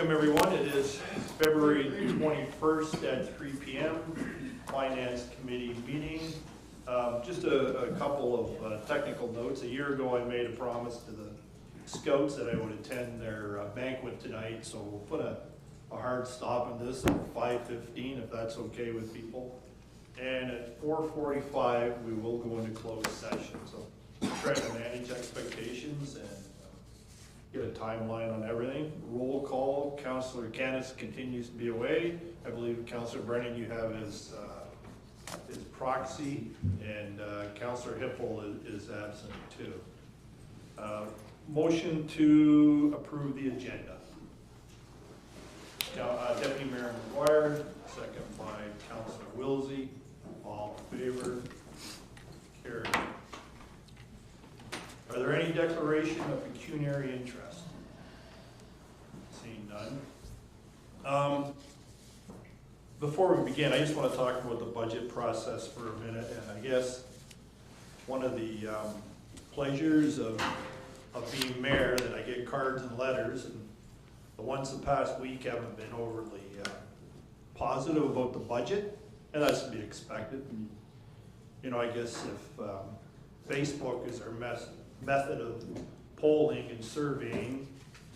Welcome everyone. It is February 21st at 3 p.m. Finance Committee meeting. Just a couple of technical notes. A year ago I made a promise to the Scouts that I would attend their banquet tonight, so we'll put a hard stop on this at 5:15 if that's okay with people. And at 4:45 we will go into closed session. So try to manage expectations and get a timeline on everything. Roll call, Councillor Canis continues to be away. I believe Councillor Brennan, you have his proxy, and Councillor Hippel is absent too. Motion to approve the agenda. Deputy Mayor McGuire, second by Councillor Wilsey. All in favor? Carried. Are there any declaration of pecuniary interest? Seeing none. Before we begin, I just want to talk about the budget process for a minute, and I guess one of the pleasures of being mayor that I get cards and letters, and the ones the past week haven't been overly positive about the budget, and that's to be expected. You know, I guess if Facebook is our method of polling and surveying,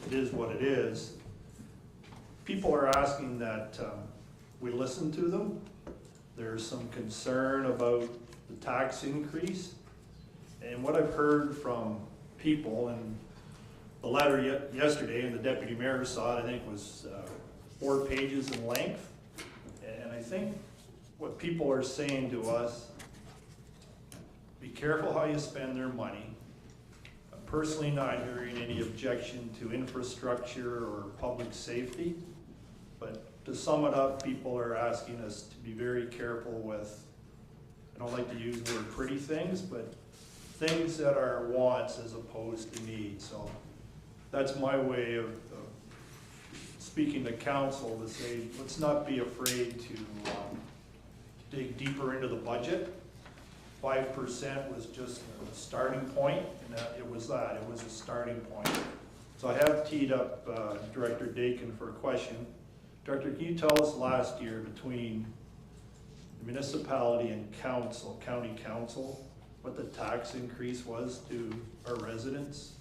it is what it is. People are asking that we listen to them. There's some concern about the tax increase. And what I've heard from people, and the letter yesterday, and the deputy mayor saw it, I think was 4 pages in length. And I think what people are saying to us, be careful how you spend their money. I'm personally not hearing any objection to infrastructure or public safety, but to sum it up, people are asking us to be very careful with, I don't like to use the word pretty things, but things that are wants as opposed to needs. So that's my way of speaking to council, to say, let's not be afraid to dig deeper into the budget. 5% was just a starting point, and it was a starting point. So I have teed up Director Dakin for a question. Director, can you tell us last year between the municipality and council, county council, what the tax increase was to our residents?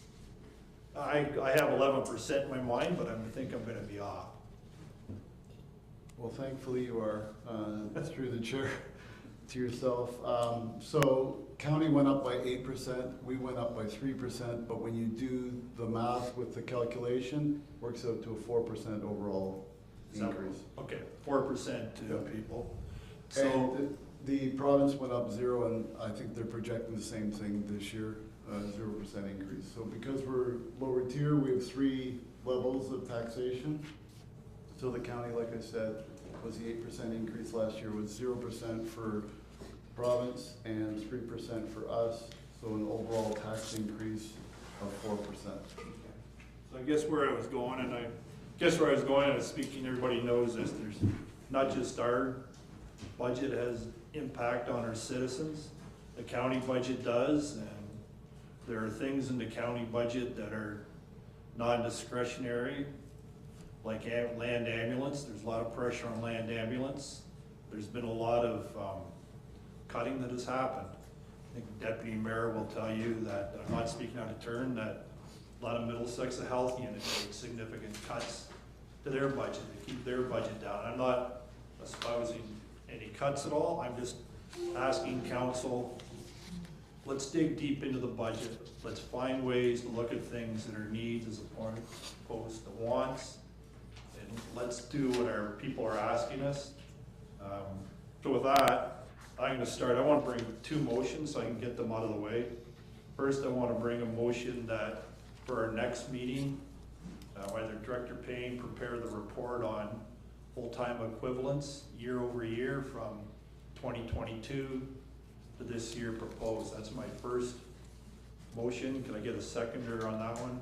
I have 11% in my mind, but I think I'm going to be off. Well, thankfully you are, through the chair to yourself. So county went up by 8%, we went up by 3%, but when you do the math with the calculation, works out to a 4% overall increase. Okay, 4% to people. So and the province went up 0, and I think they're projecting the same thing this year, 0% increase. So because we're lower tier, we have 3 levels of taxation. So the county, like I said, was the 8% increase last year, was 0% for province and 3% for us. So an overall tax increase of 4%. So I guess where I was going, and I was speaking, everybody knows this, there's not just our budget has impact on our citizens, the county budget does, and there are things in the county budget that are non-discretionary, like land ambulance. There's a lot of pressure on land ambulance. There's been a lot of cutting that has happened. I think the deputy mayor will tell you that, I'm not speaking out of turn, that a lot of Middlesex health units made significant cuts to their budget to keep their budget down. I'm not espousing any cuts at all. I'm just asking council, let's dig deep into the budget. Let's find ways to look at things that are needs as opposed to wants. And let's do what our people are asking us. So with that, I'm going to start. I want to bring 2 motions so I can get them out of the way. First, I want to bring a motion that for our next meeting, either Director Payne prepare the report on full-time equivalents year over year from 2022 to this year proposed. That's my first motion. Can I get a seconder on that one?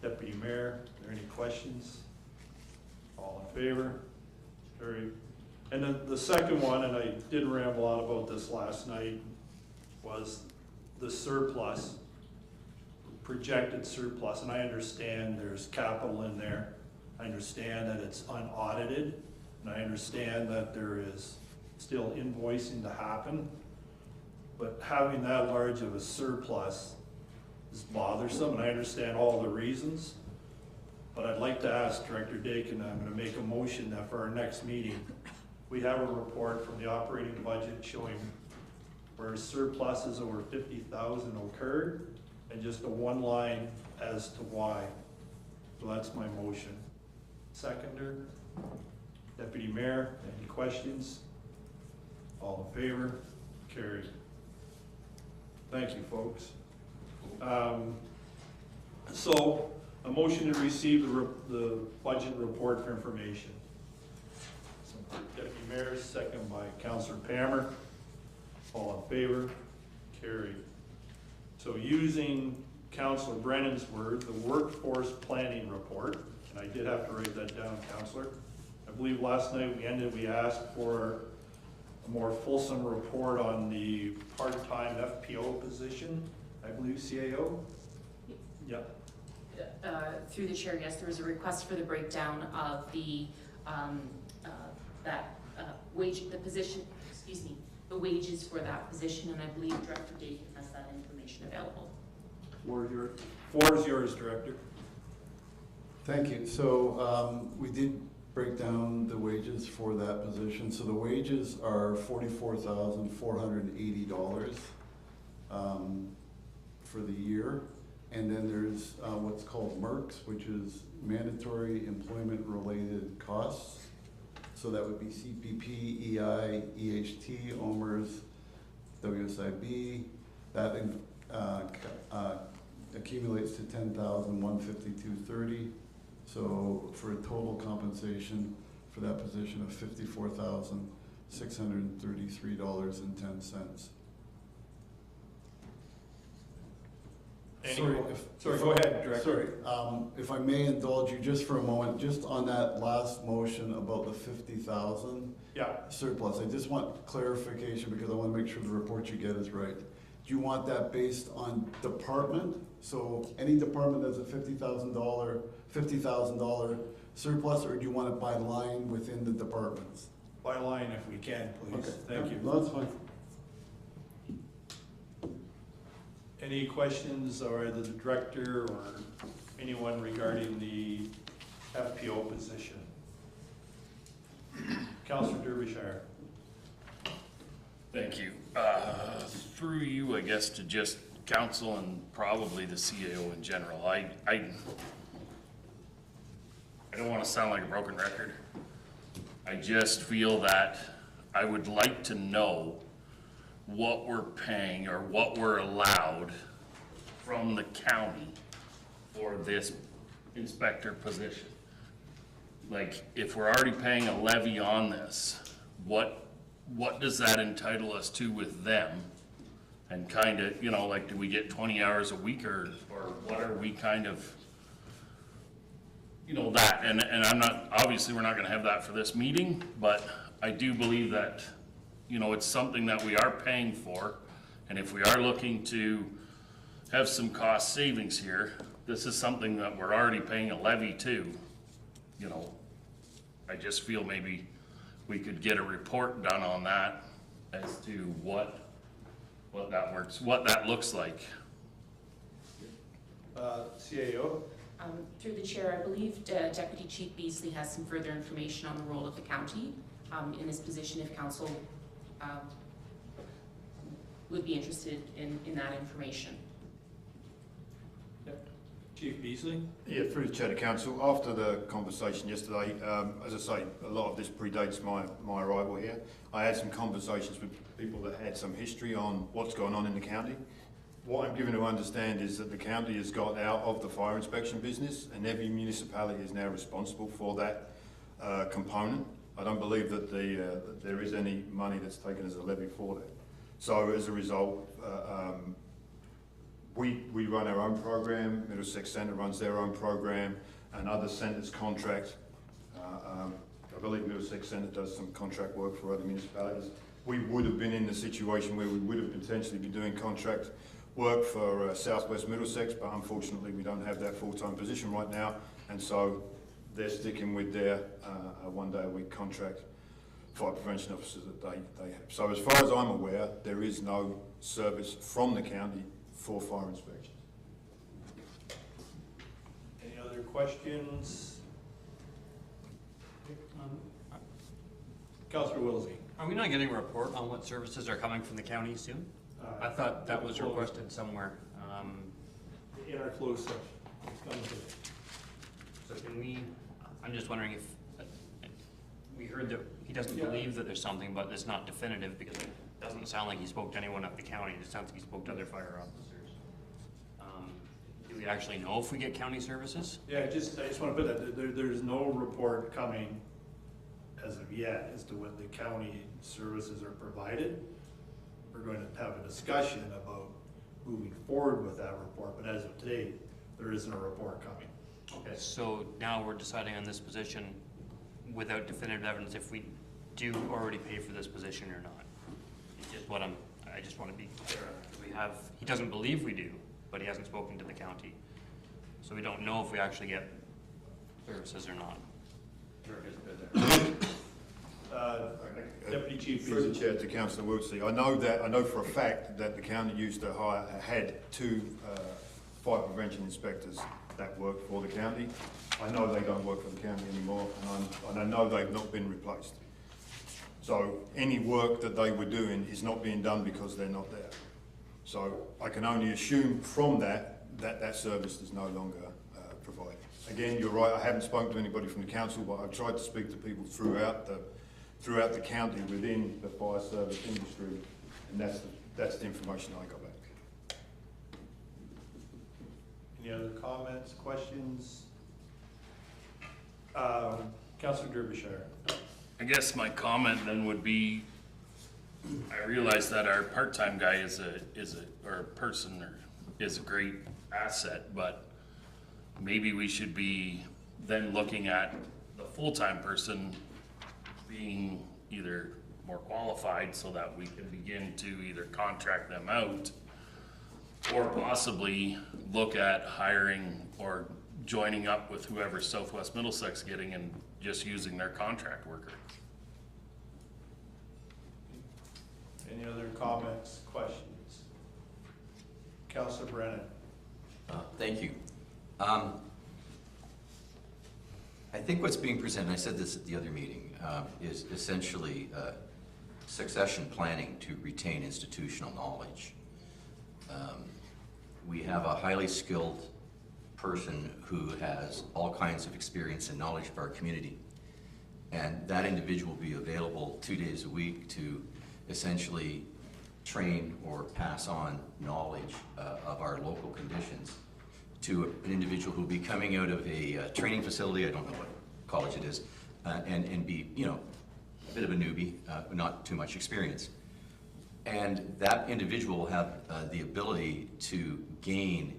Deputy Mayor, are there any questions? All in favor? Carried. And then the second one, and I did ramble on about this last night, was the surplus, projected surplus. And I understand there's capital in there. I understand that it's unaudited, and I understand that there is still invoicing to happen. But having that large of a surplus is bothersome, and I understand all the reasons. But I'd like to ask Director Dakin, I'm gonna make a motion that for our next meeting, we have a report from the operating budget showing where surpluses over 50,000 occurred, and just a one line as to why. So that's my motion. Seconder, Deputy Mayor, any questions? All in favor? Carried. Thank you, folks. So, a motion to receive the budget report for information. So, Deputy Mayor, second by Councillor Palmer. All in favor? Carried. So using Councillor Brennan's word, the workforce planning report, and I did have to write that down, Councillor. I believe last night we asked for a more fulsome report on the part-time FPO position, I believe CAO? Yep. Through the chair, yes, there was a request for the breakdown of the, the position, excuse me, the wages for that position, and I believe Director Dakin has that information available. Floor is yours, Director. Thank you. So we did break down the wages for that position. So the wages are $44,480 for the year. And then there's what's called MERCs, which is mandatory employment related costs. So that would be CPP, EI, EHT, OMERS, WSIB. That accumulates to $10,152.30. So for a total compensation for that position of $54,633.10. Sorry, go ahead, Director. Sorry, if I may indulge you just for a moment, just on that last motion about the 50,000 surplus, I just want clarification because I want to make sure the report you get is right. Do you want that based on department? So any department that's a $50,000 surplus, or do you want it by line within the departments? By line if we can, please. Okay. Thank you. No, that's fine. Any questions of either the director or anyone regarding the FPO position? Councillor Derbyshire. Thank you. Through you, I guess, to just council and probably the CAO in general. I don't want to sound like a broken record. I just feel that I would like to know what we're paying or what we're allowed from the county for this inspector position. Like, if we're already paying a levy on this, what does that entitle us to with them? And kind of, you know, like, do we get 20 hours a week or what are we kind of, you know, that, and I'm not, obviously we're not gonna have that for this meeting, but I do believe that, you know, it's something that we are paying for, and if we are looking to have some cost savings here, this is something that we're already paying a levy to, you know. I just feel maybe we could get a report done on that as to what that looks like. CAO? Through the chair, I believe Deputy Chief Beasley has some further information on the role of the county in his position if council would be interested in that information. Chief Beasley? Yeah, through the chair to council, after the conversation yesterday, as I say, a lot of this predates my arrival here. I had some conversations with people that had some history on what's going on in the county. What I'm given to understand is that the county has got out of the fire inspection business and every municipality is now responsible for that component. I don't believe that that there is any money that's taken as a levy for that. So as a result, we run our own program, Middlesex Centre runs their own program, and other centres contract. I believe Middlesex Centre does some contract work for other municipalities. We would have been in the situation where we would have potentially been doing contract work for Southwest Middlesex, but unfortunately we don't have that full-time position right now, and so they're sticking with their one-day-a-week contract fire prevention officers that they have. So as far as I'm aware, there is no service from the county for fire inspections. Any other questions? Councillor Wilsey. Are we not getting a report on what services are coming from the county soon? I thought that was requested somewhere. In our closed session. It's coming to- So can we, I'm just wondering if, we heard that he doesn't Yeah. believe that there's something, but it's not definitive because it doesn't sound like he spoke to anyone at the county. It sounds like he spoke to other fire officers. Do we actually know if we get county services? Yeah, I just want to put that, there's no report coming as of yet as to when the county services are provided. We're going to have a discussion about moving forward with that report, but as of today, there isn't a report coming. Okay, so now we're deciding on this position without definitive evidence if we do already pay for this position or not. It's just what I just want to be clear on. He doesn't believe we do, but he hasn't spoken to the county. So we don't know if we actually get services or not. Deputy Chief. Through the chair to Councillor Wiltshire, I know for a fact that the county used to had two fire prevention inspectors that work for the county. I know they don't work for the county anymore, and I know they've not been replaced. So any work that they were doing is not being done because they're not there. So I can only assume from that service is no longer provided. Again, you're right, I haven't spoken to anybody from the council, but I've tried to speak to people throughout the county within the fire service industry, and that's the information I got back. Any other comments, questions? Councillor Derbyshire. I guess my comment then would be, I realize that our part-time guy is a great asset, but maybe we should be then looking at the full-time person being either more qualified so that we can begin to either contract them out or possibly look at hiring or joining up with whoever Southwest Middlesex getting and just using their contract worker. Any other comments, questions? Councillor Brennan. Thank you. I think what's being presented, I said this at the other meeting, is essentially succession planning to retain institutional knowledge. We have a highly skilled person who has all kinds of experience and knowledge of our community, and that individual will be available 2 days a week to essentially train or pass on knowledge of our local conditions to an individual who will be coming out of a training facility, I don't know what college it is, and be, a bit of a newbie, not too much experience. And that individual will have the ability to gain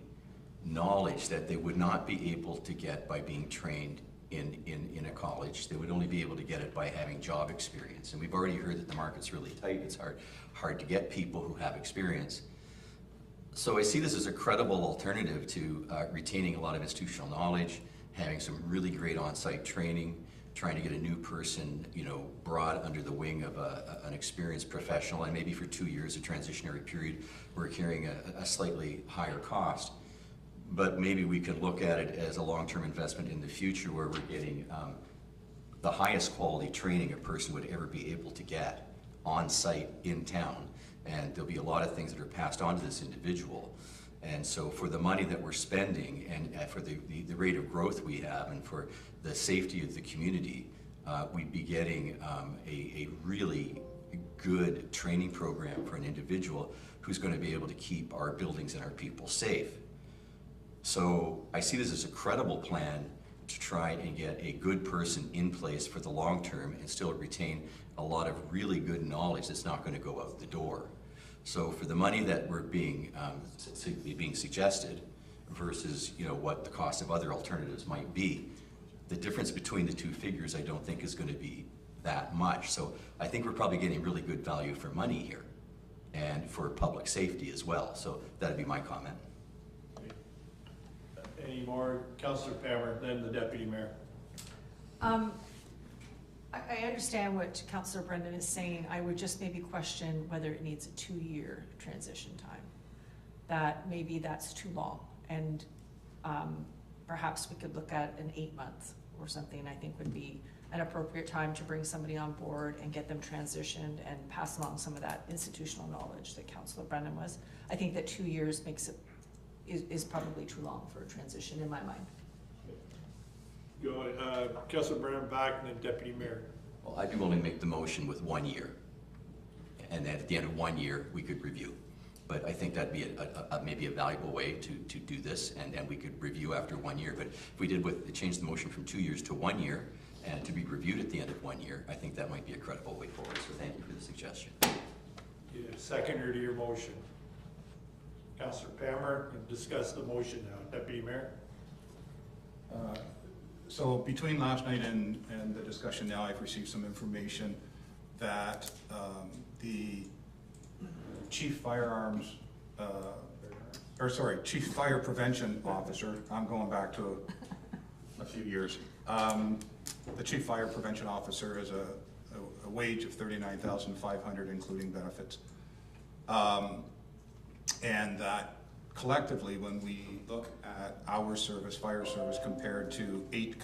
knowledge that they would not be able to get by being trained in a college. They would only be able to get it by having job experience. And we've already heard that the market's really tight. It's hard to get people who have experience. So I see this as a credible alternative to retaining a lot of institutional knowledge, having some really great on-site training, trying to get a new person, brought under the wing of an experienced professional, and maybe for 2 years, a transitionary period, we're carrying a slightly higher cost. But maybe we could look at it as a long-term investment in the future where we're getting the highest quality training a person would ever be able to get on-site in town. And there'll be a lot of things that are passed on to this individual. And so for the money that we're spending and for the rate of growth we have and for the safety of the community, we'd be getting a really good training program for an individual who's going to be able to keep our buildings and our people safe. So I see this as a credible plan to try and get a good person in place for the long term and still retain a lot of really good knowledge that's not going to go out the door. So for the money that we're being suggested versus what the cost of other alternatives might be, the difference between the two figures I don't think is going to be that much. So I think we're probably getting really good value for money here and for public safety as well. So that'd be my comment. Any more? Councillor Pammer, then the Deputy Mayor. I understand what Councillor Brendan is saying. I would just maybe question whether it needs a 2-year transition time. That maybe that's too long, and perhaps we could look at an 8-month or something. I think would be an appropriate time to bring somebody on board and get them transitioned and pass along some of that institutional knowledge that Councillor Brendan was. I think that 2 years is probably too long for a transition in my mind. Go, Councilor Brennan back and then Deputy Mayor. Well, I'd be willing to make the motion with 1 year. And then at the end of 1 year, we could review. But I think that'd be maybe a valuable way to do this, and we could review after 1 year. But if we did change the motion from 2 years to 1 year, and to be reviewed at the end of 1 year, I think that might be a credible way forward. So thank you for the suggestion. You seconder to your motion. Councilor Pammer, discuss the motion now. Deputy Mayor. So between last night and the discussion now, I've received some information that the Chief Chief Fire Prevention Officer, I'm going back to a few years. The Chief Fire Prevention Officer is a wage of $39,500, including benefits. And that collectively, when we look at our service, fire service, compared to 6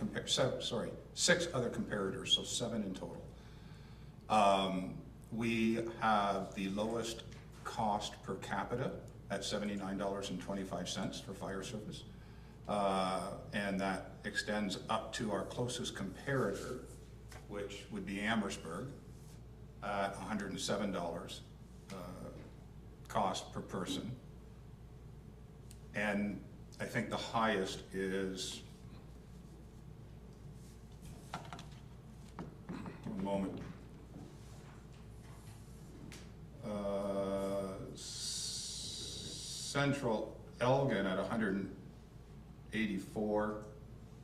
other comparators, so 7 in total, we have the lowest cost per capita at $79.25 for fire service. And that extends up to our closest comparator, which would be Amherstburg, at $107 cost per person. And I think the highest is, one moment, Central Elgin at 184,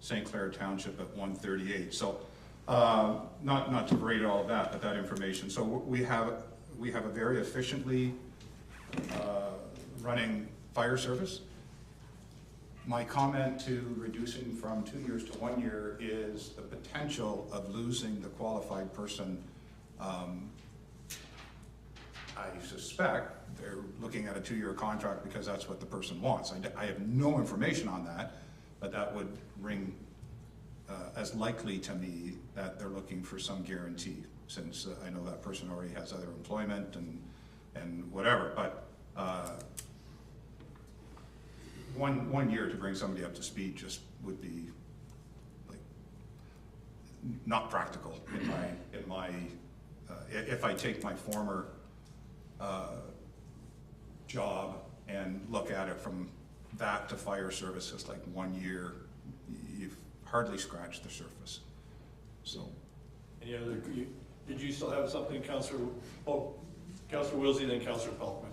St. Clair Township at 138. So not to berate all of that, but that information. So we have a very efficiently running fire service. My comment to reducing from 2 years to 1 year is the potential of losing the qualified person. I suspect they're looking at a 2-year contract because that's what the person wants. I have no information on that, but that would ring as likely to me that they're looking for some guarantee, since I know that person already has other employment and whatever. But one year to bring somebody up to speed just would be like not practical in my if I take my former job and look at it from that to fire service, it's like 1 year, you've hardly scratched the surface. So, Any other? Did you still have something, Councilor? Oh, Councilor Wilsey, then Councilor Peltman.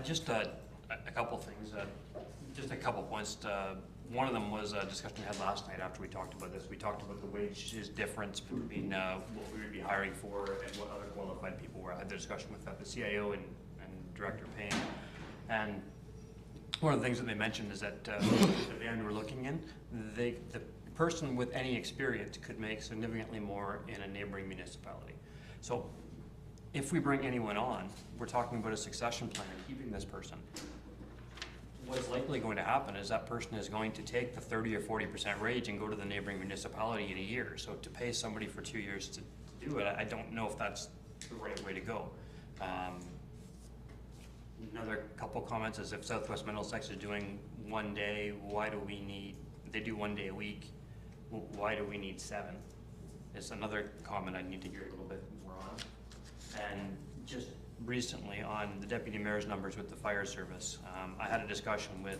Just a couple things, just a couple points. One of them was a discussion we had last night after we talked about this. We talked about the wages difference between what we would be hiring for and what other qualified people were. I had the discussion with the CIO and Director Payne. And one of the things that they mentioned is that the band we're looking in, the person with any experience could make significantly more in a neighboring municipality. So if we bring anyone on, we're talking about a succession plan and keeping this person. What's likely going to happen is that person is going to take the 30 or 40% wage and go to the neighboring municipality in a year. So to pay somebody for 2 years to do it, I don't know if that's the right way to go. Another couple comments is if Southwest Middlesex is doing 1 day, why do we need, they do 1 day a week, why do we need 7? It's another comment I need to hear a little bit more on. And just recently on the Deputy Mayor's numbers with the fire service, I had a discussion with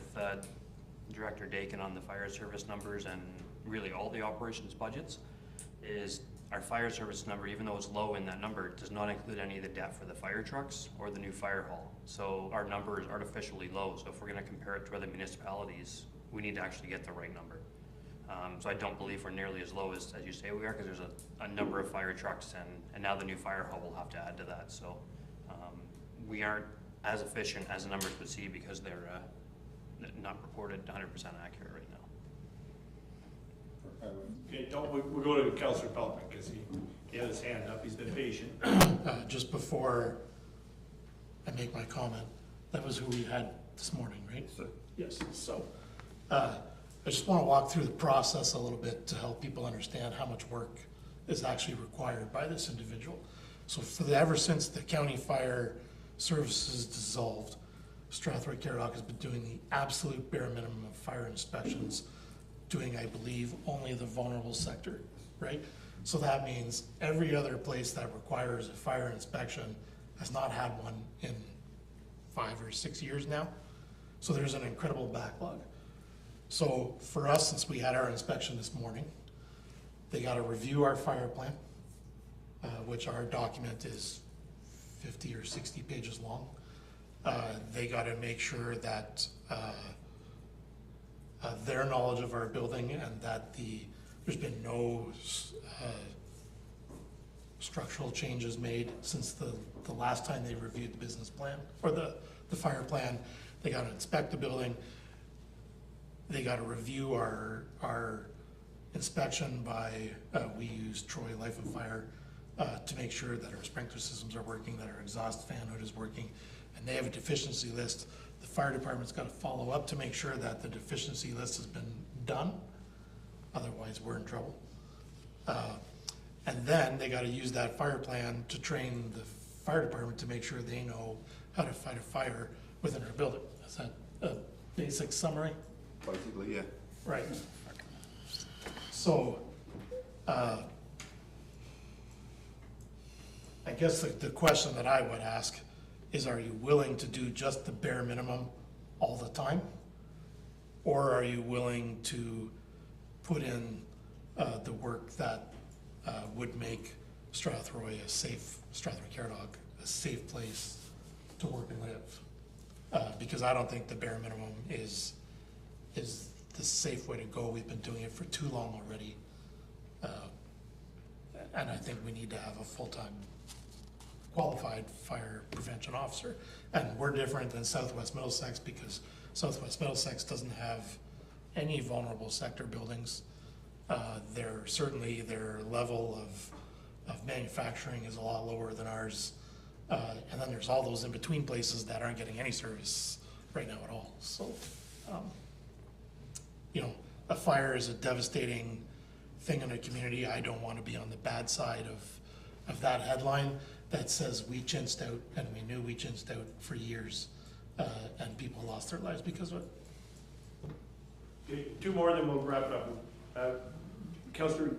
Director Dakin on the fire service numbers and really all the operations budgets. Is our fire service number, even though it's low in that number, does not include any of the debt for the fire trucks or the new fire hall. So our number is artificially low. So if we're gonna compare it to other municipalities, we need to actually get the right number. So I don't believe we're nearly as low as you say we are, because there's a number of fire trucks and now the new fire hall will have to add to that. So we aren't as efficient as the numbers would see because they're not reported 100% accurate right now. Okay, we'll go to Councillor Pelton, because he had his hand up, he's been patient. Just before I make my comment, that was who we had this morning, right? Yes, so, I just want to walk through the process a little bit to help people understand how much work is actually required by this individual. So ever since the county fire services dissolved, Strathroy-Caradoc has been doing the absolute bare minimum of fire inspections, doing, I believe, only the vulnerable sector, right? So that means every other place that requires a fire inspection has not had one in 5 or 6 years now. So there's an incredible backlog. So for us, since we had our inspection this morning, they got to review our fire plan, which our document is 50 or 60 pages long. They got to make sure that their knowledge of our building and that there's been no structural changes made since the last time they reviewed the business plan or the fire plan. They got to inspect the building. They got to review our inspection by, we use Troy Life and Fire to make sure that our sprinkler systems are working, that our exhaust fan hood is working, and they have a deficiency list. The fire department's got to follow up to make sure that the deficiency list has been done. Otherwise, we're in trouble. And then they got to use that fire plan to train the fire department to make sure they know how to fight a fire within our building. Is that a basic summary? Basically, yeah. Right. So, I guess the question that I would ask is, are you willing to do just the bare minimum all the time? Or are you willing to put in the work that would make Strathroy-Caradoc a safe place to work and live? Because I don't think the bare minimum is the safe way to go. We've been doing it for too long already. And I think we need to have a full-time qualified fire prevention officer. And we're different than Southwest Middlesex because Southwest Middlesex doesn't have any vulnerable sector buildings. Their level of manufacturing is a lot lower than ours. And then there's all those in-between places that aren't getting any service right now at all. So, a fire is a devastating thing in a community. I don't want to be on the bad side of that headline that says we chinced out, and we knew we chinced out for years, and people lost their lives because of it. Okay, 2 more, then we'll wrap it up. Councillor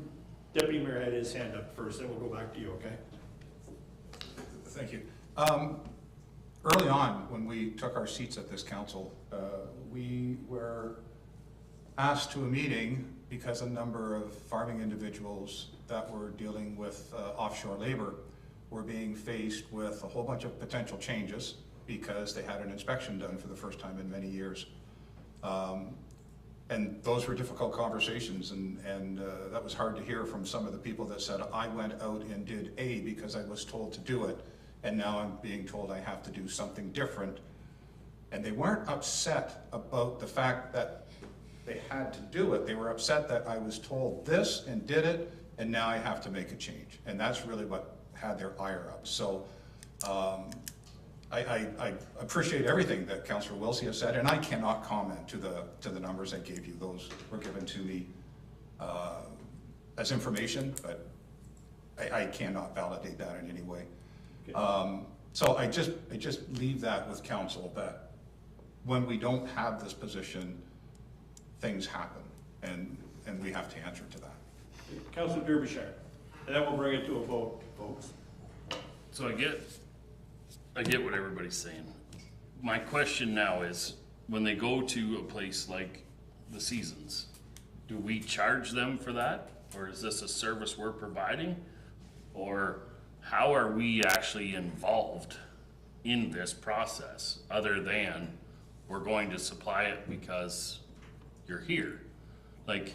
Deputy Mayor had his hand up first, then we'll go back to you, okay? Thank you. Early on, when we took our seats at this council, we were asked to a meeting because a number of farming individuals that were dealing with offshore labor were being faced with a whole bunch of potential changes because they had an inspection done for the first time in many years. And those were difficult conversations, and that was hard to hear from some of the people that said, I went out and did A because I was told to do it, and now I'm being told I have to do something different. And they weren't upset about the fact that they had to do it. They were upset that I was told this and did it, and now I have to make a change. And that's really what had their ire up. So I appreciate everything that Councillor Wilsey has said, and I cannot comment to the numbers I gave you. Those were given to me as information, but I cannot validate that in any way. Okay. So I just leave that with council, that when we don't have this position, things happen, and we have to answer to that. Councillor Derbyshire, and then we'll bring it to a vote, folks. So I get what everybody's saying. My question now is, when they go to a place like the Seasons, do we charge them for that? Or is this a service we're providing? Or how are we actually involved in this process, other than we're going to supply it because you're here? Like,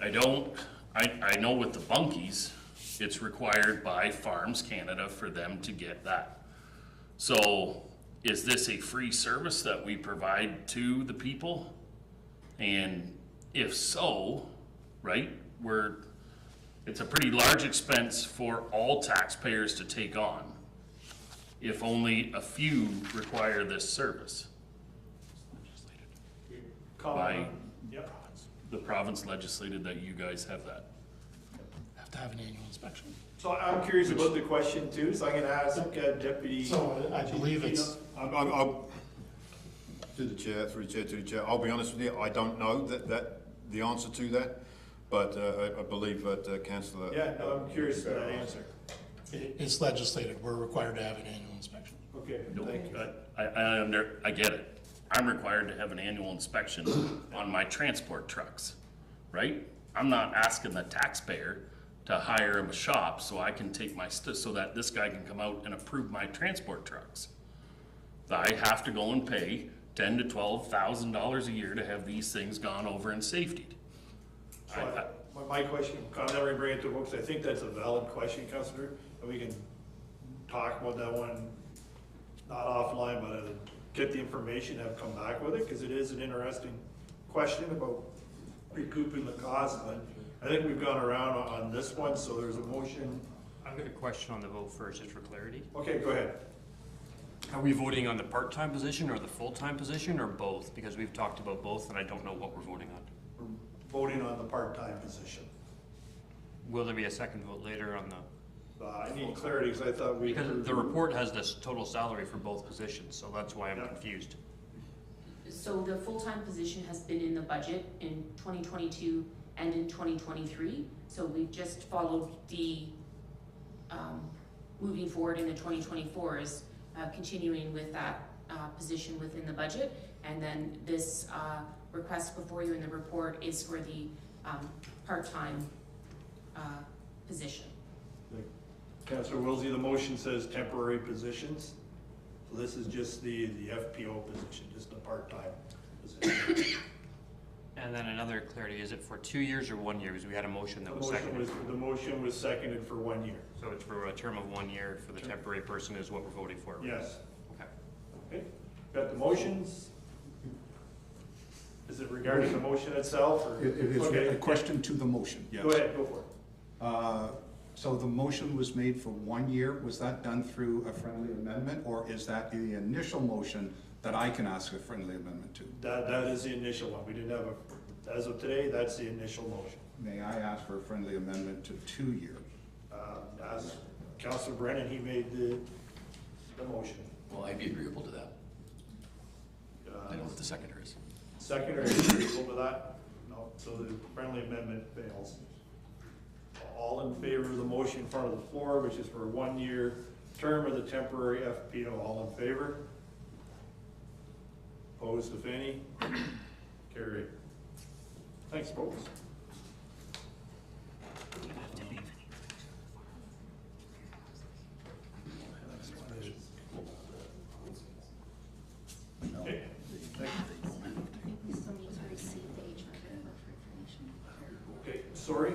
I know with the bunkies, it's required by Farms Canada for them to get that. So is this a free service that we provide to the people? And if so, right? It's a pretty large expense for all taxpayers to take on, if only a few require this service. By Yep. the province legislated that you guys have that. Have to have an annual inspection. So I'm curious about the question too, so I'm gonna ask Deputy. So I believe it's, I'll, to the chair, through the chair, to the chair, I'll be honest with you, I don't know that the answer to that, but I believe that councillor. Yeah, no, I'm curious for that answer. it's legislated, we're required to have an annual inspection. Okay, thank you. I get it. I'm required to have an annual inspection on my transport trucks, right? I'm not asking the taxpayer to hire a shop so I can take my so that this guy can come out and approve my transport trucks. I have to go and pay $10,000 to $12,000 a year to have these things gone over and safetied. So my question, I'm never gonna bring it to a vote, because I think that's a valid question, Councillor, and we can talk about that one, not offline, but get the information, have come back with it, because it is an interesting question about recouping the cost, but I think we've gone around on this one, so there's a motion. I've got a question on the vote first, just for clarity. Okay, go ahead. Are we voting on the part-time position or the full-time position, or both? Because we've talked about both, and I don't know what we're voting on. We're voting on the part-time position. Will there be a second vote later on the? I need clarity, because I thought we. Because the report has this total salary for both positions, so that's why I'm confused. So the full-time position has been in the budget in 2022 and in 2023. So we've just followed the, moving forward into 2024 is continuing with that position within the budget. And then this request before you in the report is for the part-time position. Councillor Wilsey, the motion says temporary positions. So this is just the FPO position, just a part-time position. And then another clarity, is it for 2 years or 1 year? Because we had a motion that was seconded. The motion was seconded for 1 year. So it's for a term of 1 year for the temporary person is what we're voting for? right? Yes. Okay. Okay, got the motions? Is it regarding the motion itself, or? It is Okay. a question to the motion, yes. Go ahead, go for it. So the motion was made for 1 year. Was that done through a friendly amendment, or is that the initial motion that I can ask a friendly amendment to? That is the initial one. We didn't have as of today, that's the initial motion. May I ask for a friendly amendment to 2 years? As Councillor Brennan, he made the motion. Well, I'd be agreeable to that. I don't know what the seconder is. Second, or agreeable to that? No, so the friendly amendment fails. All in favor of the motion in front of the floor, which is for a 1 year term of the temporary FPO, all in favor? Opposed, if any? Carried. Thanks, folks. Okay. We still need to receive the HR report for information. Okay, sorry.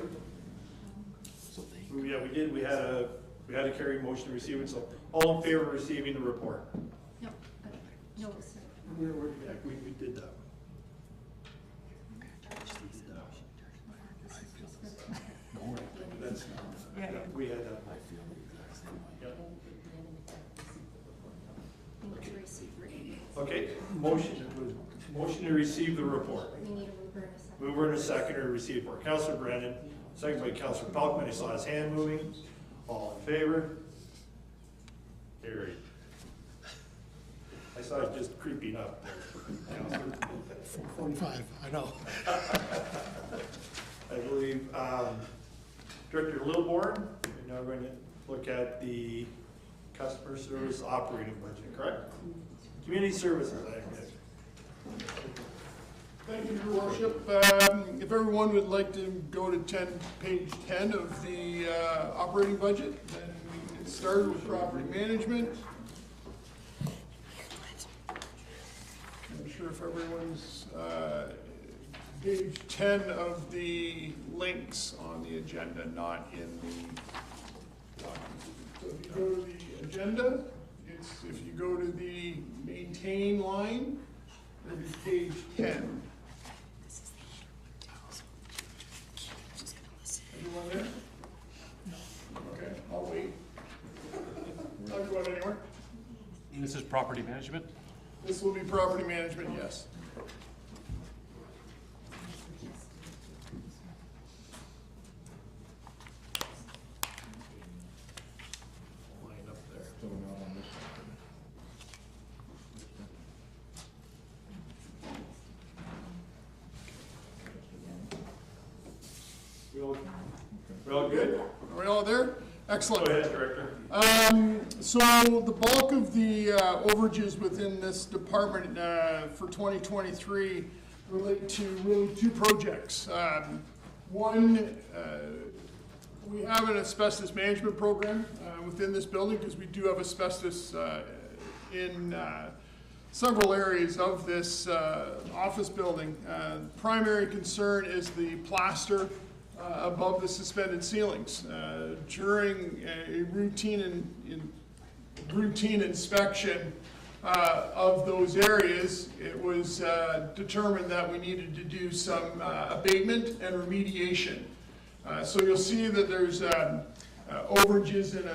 Yeah, we did, we had a carried motion to receive it, so all in favor of receiving the report? No, no, sir. Yeah, we did that. That's, we had that. Yep. We need to receive written. Okay, motion to receive the report. We need a mover and a second. Mover and a seconder to receive the report. Councillor Brennan, second by Councillor Pelkman. I saw his hand moving. All in favor? Carried. I saw it just creeping up there. Councillor. 45, I know. I believe Director Littleborn, we're now going to look at the customer service operating budget, correct? Community services, I guess. Thank you, Your Worship. If everyone would like to go to page 10 of the operating budget, then we can start with property management. I'm sure if everyone's page 10 of the links on the agenda, not in the document. So if you go to the agenda, if you go to the maintain line, it'll be page 10. This is property management? This will be property management, yes. Line up there. Still not on this We all good? Are we all there? Excellent. Go ahead, Director. So the bulk of the overages within this department for 2023 relate to really two projects. One, we have an asbestos management program within this building because we do have asbestos in several areas of this office building. Primary concern is the plaster above the suspended ceilings. During a routine inspection of those areas, it was determined that we needed to do some abatement and remediation. So you'll see that there's overages in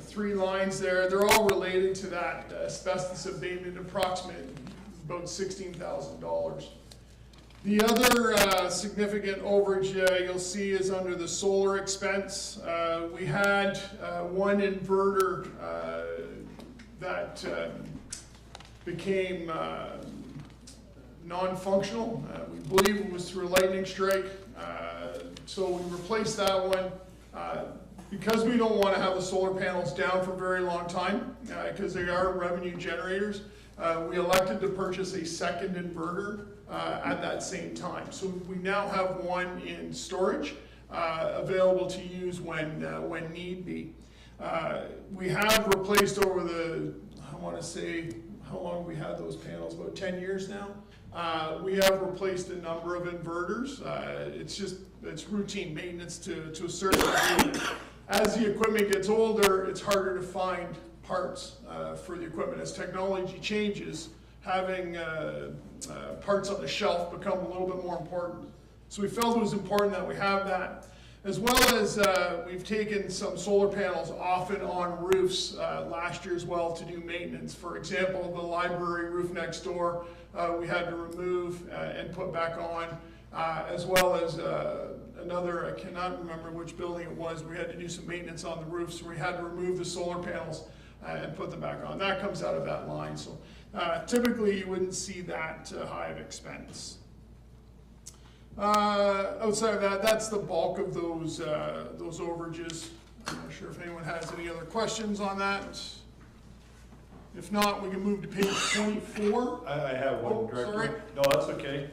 3 lines there. They're all related to that asbestos abatement, approximately about $16,000. The other significant overage you'll see is under the solar expense. We had one inverter that became non-functional. We believe it was through a lightning strike. So we replaced that one. Because we don't want to have the solar panels down for a very long time, because they are revenue generators, we elected to purchase a second inverter at that same time. So we now have one in storage available to use when need be. We have replaced over the, I want to say, how long have we had those panels? About 10 years now. We have replaced a number of inverters. It's routine maintenance to a certain degree. As the equipment gets older, it's harder to find parts for the equipment. As technology changes, having parts on the shelf become a little bit more important. So we felt it was important that we have that. As well as we've taken some solar panels off and on roofs last year as well to do maintenance. For example, the library roof next door, we had to remove and put back on, as well as another, I cannot remember which building it was, we had to do some maintenance on the roof, so we had to remove the solar panels and put them back on. That comes out of that line, so typically you wouldn't see that high of expense. Outside of that, that's the bulk of those overages. I'm not sure if anyone has any other questions on that. If not, we can move to page 24. I have one, Oh, Director. sorry. No, that's okay.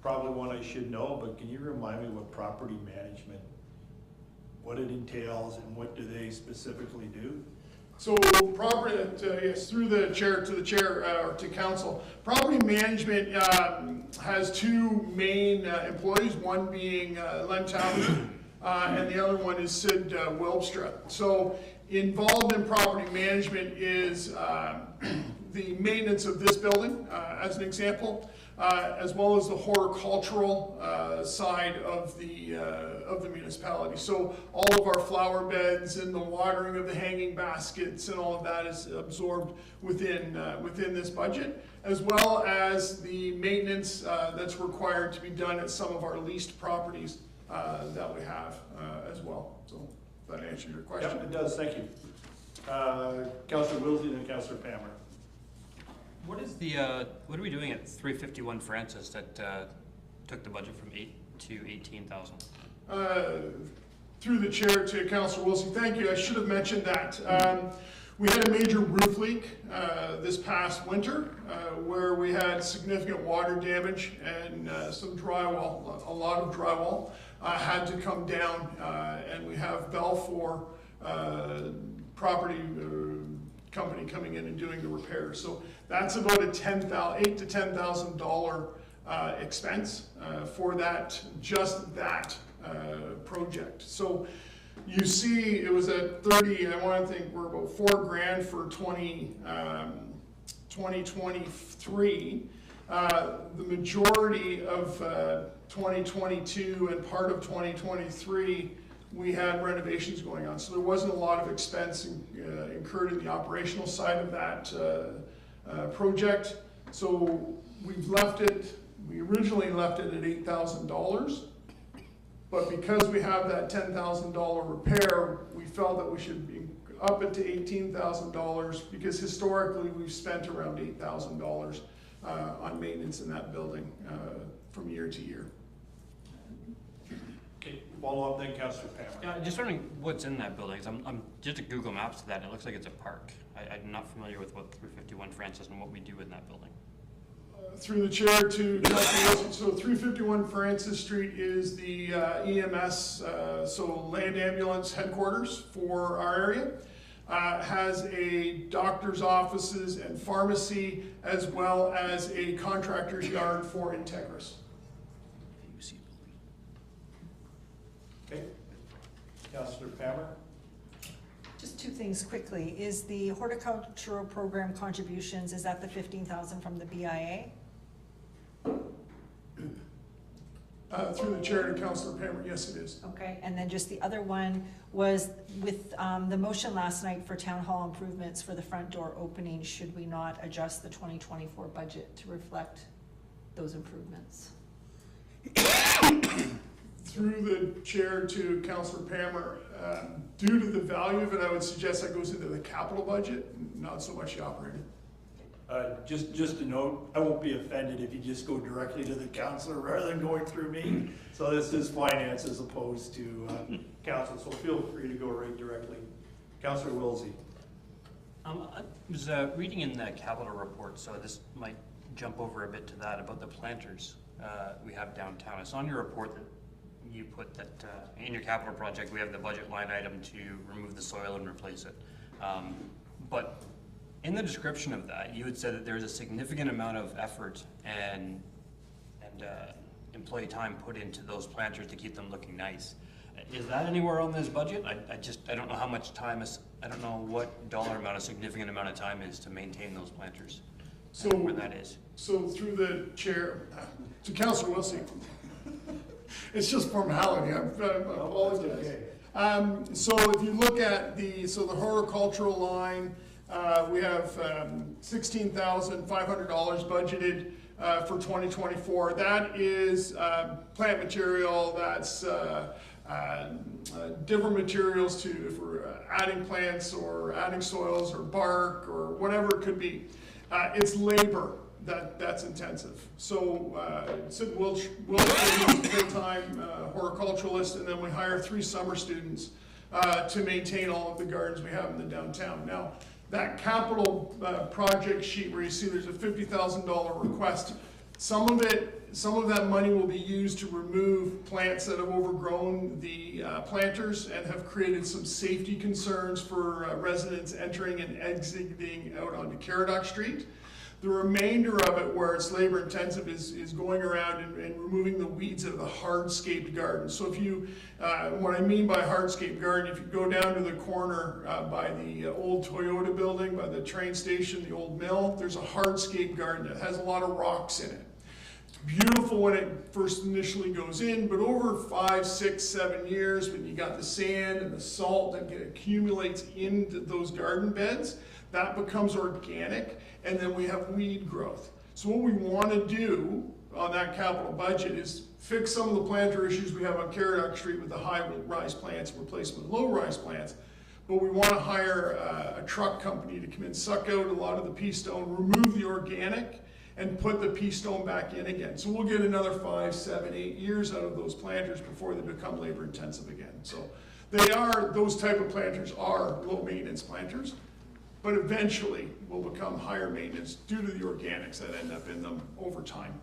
Probably one I should know, but can you remind me what property management, what it entails and what do they specifically do? So property, yes, through the chair to the chair or to council. Property management has 2 main employees, one being Len Townley and the other one is Sid Wilbstra. So involved in property management is the maintenance of this building, as an example, as well as the horticultural side of the municipality. So all of our flower beds and the watering of the hanging baskets and all of that is absorbed within this budget, as well as the maintenance that's required to be done at some of our leased properties that we have as well. So that answers your question. Yep, it does, thank you. Councillor Wilsey and Councillor Palmer. What is the, what are we doing at 351 Francis that took the budget from 8 to 18,000? Through the chair to Councillor Wilson, thank you. I should have mentioned that. We had a major roof leak this past winter where we had significant water damage and some drywall, a lot of drywall had to come down, and we have Balfour property company coming in and doing the repairs. So that's about a $8,000 to $10,000 expense for that, just that project. So you see, it was at 30. I want to think we're about $4,000 for 2023. The majority of 2022 and part of 2023 we had renovations going on. So there wasn't a lot of expense incurred in the operational side of that project. So we've left it, we originally left it at $8,000. But because we have that $10,000 repair, we felt that we should be up it to $18,000 because historically we've spent around $8,000 on maintenance in that building from year to year. Okay, follow up then, Councillor Pammer. Yeah, just wondering what's in that building, 'cause I'm just at Google Maps to that, and it looks like it's a park. I'm not familiar with what 351 Francis and what we do in that building. Through the chair to Councilor Wilson, so 351 Francis Street is the EMS, so land ambulance headquarters for our area. Has a doctor's offices and pharmacy, as well as a contractor's yard for Integris. Okay. Councillor Pammer? Just two things quickly. Is the horticultural program contributions, is that the 15,000 from the BIA? Through the chair to Councilor Pammer, yes it is. Okay, and then just the other one was with the motion last night for town hall improvements for the front door opening, should we not adjust the 2024 budget to reflect those improvements? Through the chair to Councilor Pammer, due to the value of it, I would suggest that goes into the capital budget, not so much the operating. Just a note, I won't be offended if you just go directly to the councillor rather than going through me. So this is finance as opposed to council, so feel free to go right directly. Councillor Wilsey. I was reading in the capital report, so this might jump over a bit to that, about the planters we have downtown. It's on your report that you put that in your capital project, we have the budget line item to remove the soil and replace it. But in the description of that, you had said that there's a significant amount of effort and employee time put into those planters to keep them looking nice. Is that anywhere on this budget? I don't know how much time is, I don't know what dollar amount, a significant amount of time is to maintain those planters. So where that is. So through the chair to Councilor Wilson, it's just formality. I apologize. So if you look at the horticultural line, we have $16,500 budgeted for 2024. That is plant material. That's different materials if we're adding plants or adding soils or bark or whatever it could be. It's labor that's intensive. So Sid Wilch is a full-time horticulturalist, and then we hire 3 summer students to maintain all of the gardens we have in the downtown. Now, that capital project sheet where you see there's a $50,000 request, some of that money will be used to remove plants that have overgrown the planters and have created some safety concerns for residents entering and exiting out onto Caradoc Street. The remainder of it, where it's labor intensive, is going around and removing the weeds out of the hardscaped garden. So if you, what I mean by hardscaped garden, if you go down to the corner by the old Toyota building, by the train station, the old mill, there's a hardscaped garden that has a lot of rocks in it. It's beautiful when it first initially goes in, but over 5, 6, 7 years, when you got the sand and the salt that accumulates into those garden beds, that becomes organic, and then we have weed growth. So what we want to do on that capital budget is fix some of the planter issues we have on Caradoc Street with the high-rise plants and replace them with low-rise plants. But we want to hire a truck company to come in, suck out a lot of the pea stone, remove the organic, and put the pea stone back in again. So we'll get another 5, 7, 8 years out of those planters before they become labor intensive again. So those type of planters are low maintenance planters, but eventually will become higher maintenance due to the organics that end up in them over time.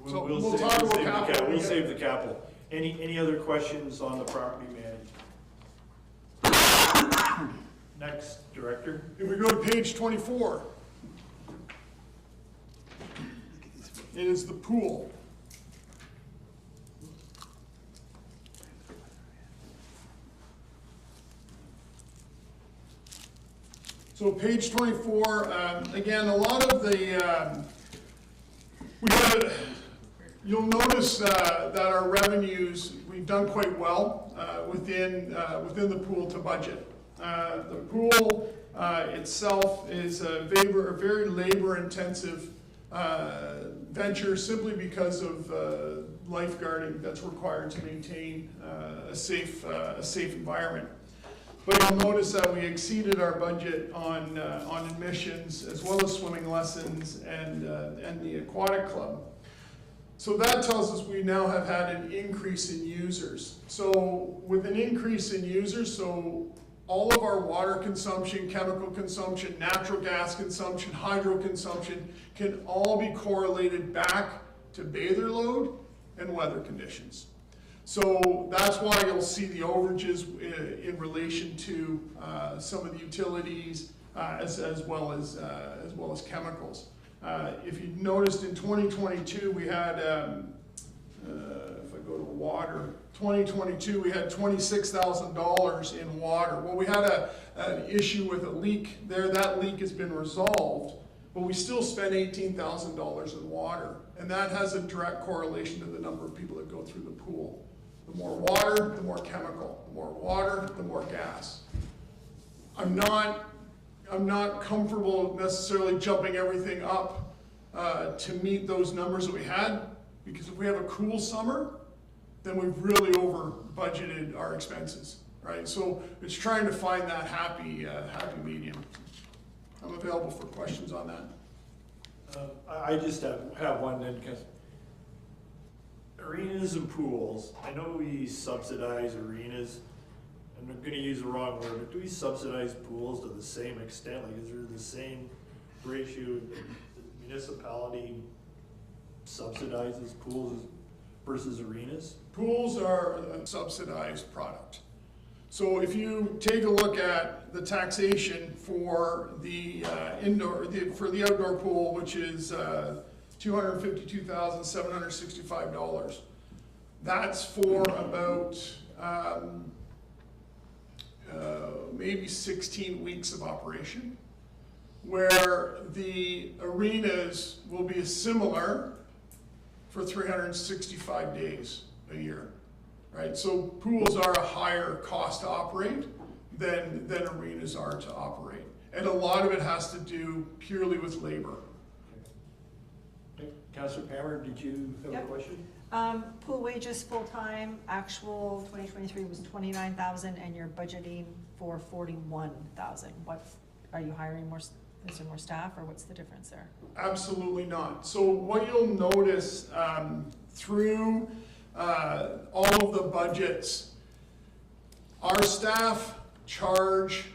So we'll talk about capital. We'll save the capital. Any other questions on the property management? Next, Director. If we go to page 24, it is the pool. So page 24, again, a lot of the, you'll notice that our revenues, we've done quite well. within the pool to budget. The pool itself is a very labor-intensive venture simply because of lifeguarding that's required to maintain a safe environment. But you'll notice that we exceeded our budget on admissions as well as swimming lessons and the aquatic club. So that tells us we now have had an increase in users. So with an increase in users, so all of our water consumption, chemical consumption, natural gas consumption, hydro consumption can all be correlated back to bather load and weather conditions. So that's why you'll see the overages in relation to some of the utilities as well as chemicals. If you noticed in 2022, we had, if I go to water, 2022, we had $26,000 in water. Well, we had an issue with a leak there. That leak has been resolved, but we still spent $18,000 in water. And that has a direct correlation to the number of people that go through the pool. The more water, the more chemical. The more water, the more gas. I'm not comfortable necessarily jumping everything up to meet those numbers that we had, because if we have a cool summer, then we've really over budgeted our expenses, right? So it's trying to find that happy medium. I'm available for questions on that. I just have one then, because arenas and pools, I know we subsidize arenas, and I'm gonna use the wrong word, but do we subsidize pools to the same extent? Like, is there the same ratio the municipality subsidizes pools versus arenas? Pools are a subsidized product. So if you take a look at the taxation for the for the outdoor pool, which is $252,765, that's for about maybe 16 weeks of operation, where the arenas will be similar for 365 days a year, right? So pools are a higher cost to operate than arenas are to operate. And a lot of it has to do purely with labor. Okay. Councillor Pammer, did you have a question? Pool wages full-time, actual 2023 was 29,000 and you're budgeting for 41,000. What, are you hiring more, is there more staff or what's the difference there? Absolutely not. So what you'll notice through all of the budgets, our staff charge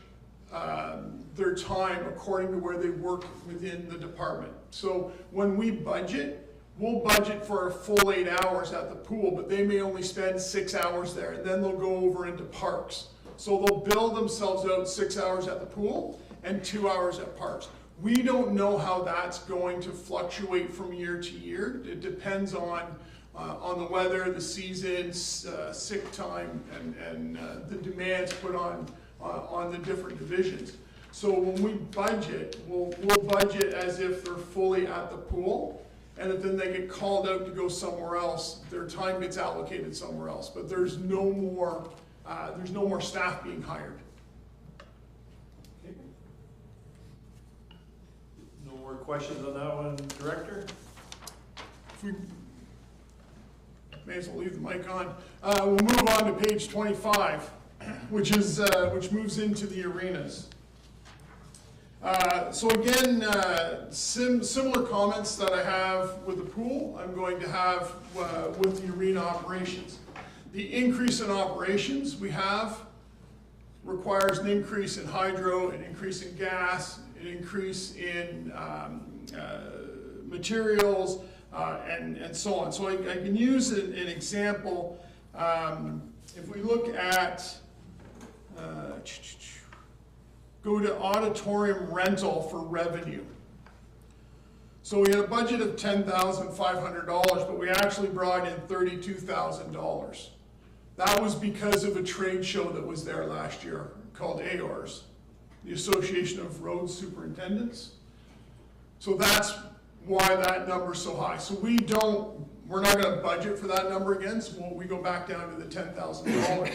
their time according to where they work within the department. So when we budget, we'll budget for a full 8 hours at the pool, but they may only spend 6 hours there, and then they'll go over into parks. So they'll bill themselves out 6 hours at the pool and 2 hours at parks. We don't know how that's going to fluctuate from year to year. It depends on the weather, the seasons, sick time, and the demands put on the different divisions. So when we budget, we'll budget as if they're fully at the pool, and if then they get called out to go somewhere else, their time gets allocated somewhere else. But there's no more staff being hired. Okay. No more questions on that one, Director? If we may as well leave the mic on. We'll move on to page 25, which moves into the arenas. So again, similar comments that I have with the pool, I'm going to have with the arena operations. The increase in operations we have requires an increase in hydro, an increase in gas, an increase in materials, and so on. So I can use an example. If we look at go to auditorium rental for revenue. So we had a budget of $10,500, but we actually brought in $32,000. That was because of a trade show that was there last year called AORS, the Association of Road Superintendents. So that's why that number's so high. So we're not gonna budget for that number again, so we go back down to the $10,000.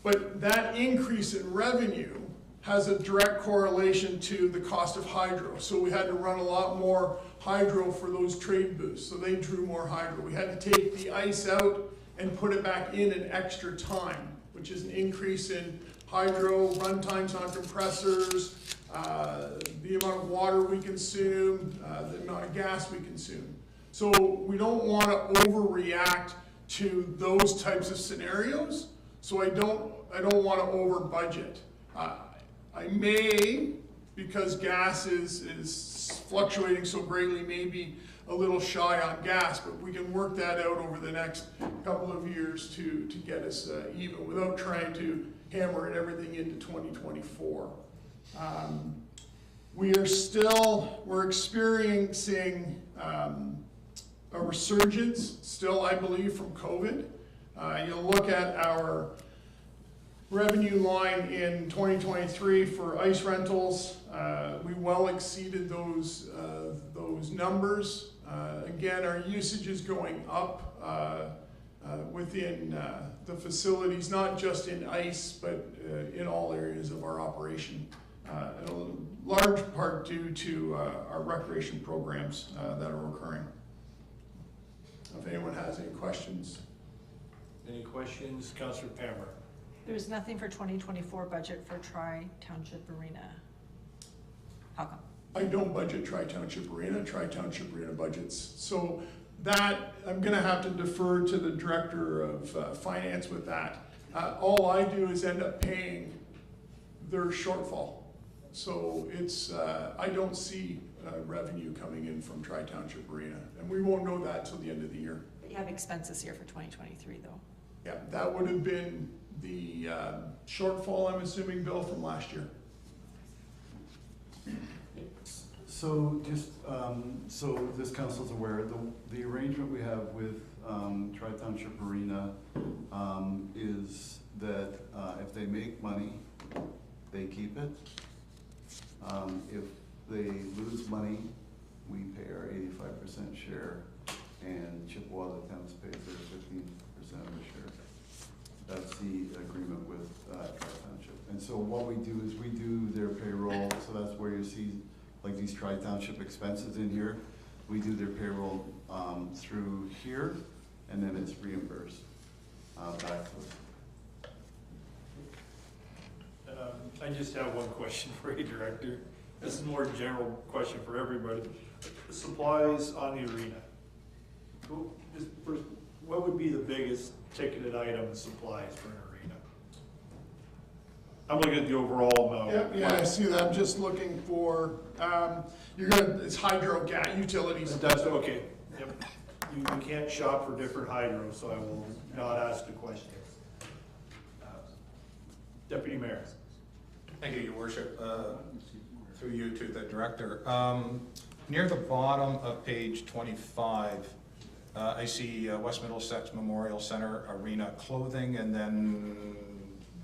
But that increase in revenue has a direct correlation to the cost of hydro. So we had to run a lot more hydro for those trade booths, so they drew more hydro. We had to take the ice out and put it back in an extra time, which is an increase in hydro, run times on compressors, the amount of water we consume, the amount of gas we consume. So we don't want to overreact to those types of scenarios. So I don't want to over budget. I may, because gas is fluctuating so greatly, maybe a little shy on gas, but we can work that out over the next couple of years to get us even without trying to hammer everything into 2024. We're experiencing a resurgence still, I believe, from COVID. You'll look at our revenue line in 2023 for ice rentals. We well exceeded those numbers. Again, our usage is going up within the facilities, not just in ice, but in all areas of our operation. In a large part due to our recreation programs that are occurring. If anyone has any questions. Any questions? Councillor Pammer. There's nothing for 2024 budget for Tri-Township Arena. How come? I don't budget Tri-Township Arena. Tri-Township Arena budgets. So that, I'm gonna have to defer to the Director of Finance with that. All I do is end up paying their shortfall. So it's, I don't see revenue coming in from Tri-Township Arena. And we won't know that till the end of the year. But you have expenses here for 2023 though. Yeah, that would have been the shortfall, I'm assuming, Bill, from last year. So just, so this council's aware, the arrangement we have with Tri-Township Arena is that if they make money, they keep it. If they lose money, we pay our 85% share, and Chippewa, the towns, pays their 15% of the share. That's the agreement with Tri-Township. And so what we do is we do their payroll, so that's where you see like these Tri-Township expenses in here. We do their payroll through here, and then it's reimbursed back to us. I just have one question for you, Director. This is more a general question for everybody. Supplies on the arena. What would be the biggest ticketed item in supplies for an arena? I'm looking at the overall amount. Yeah, I see that. I'm just looking for, it's hydro, gas, utilities. That's okay. Yep. You can't shop for different hydros, so I will not ask the question. Deputy Mayor. Thank you, Your Worship. Through you to the Director. Near the bottom of page 25, I see West Middlesex Memorial Center Arena clothing, and then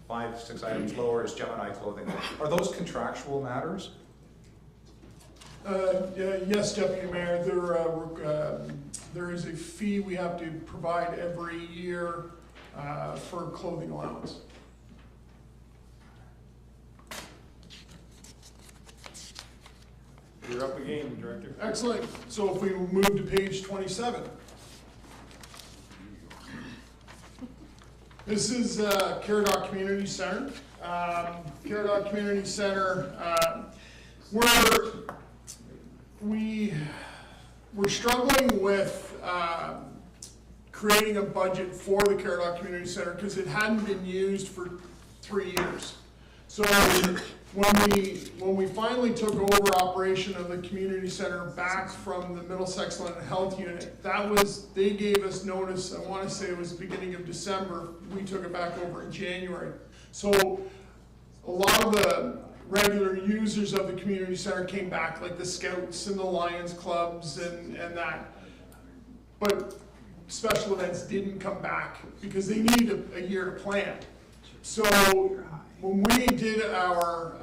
5-6 items lower is Gemini clothing. Are those contractual matters? Yes, Deputy Mayor. There is a fee we have to provide every year for clothing allowance. You're up again, Director. Excellent. So if we move to page 27. This is Caradoc Community Center. Caradoc Community Center, we're struggling with creating a budget for the Caradoc Community Center because it hadn't been used for 3 years. So when we finally took over operation of the community center back from the Middlesex London Health Unit, they gave us notice, I want to say it was the beginning of December, we took it back over in January. So a lot of the regular users of the community center came back, like the Scouts and the Lions clubs and that. But special events didn't come back because they needed a year to plan. So when we did our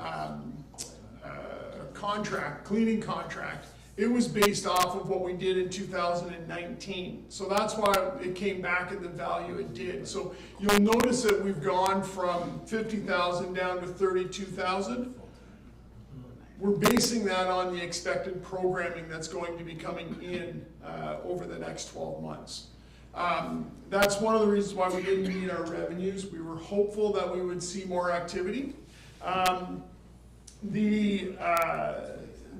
cleaning contract, it was based off of what we did in 2019. So that's why it came back at the value it did. So you'll notice that we've gone from 50,000 down to 32,000. We're basing that on the expected programming that's going to be coming in over the next 12 months. That's one of the reasons why we didn't meet our revenues. We were hopeful that we would see more activity. The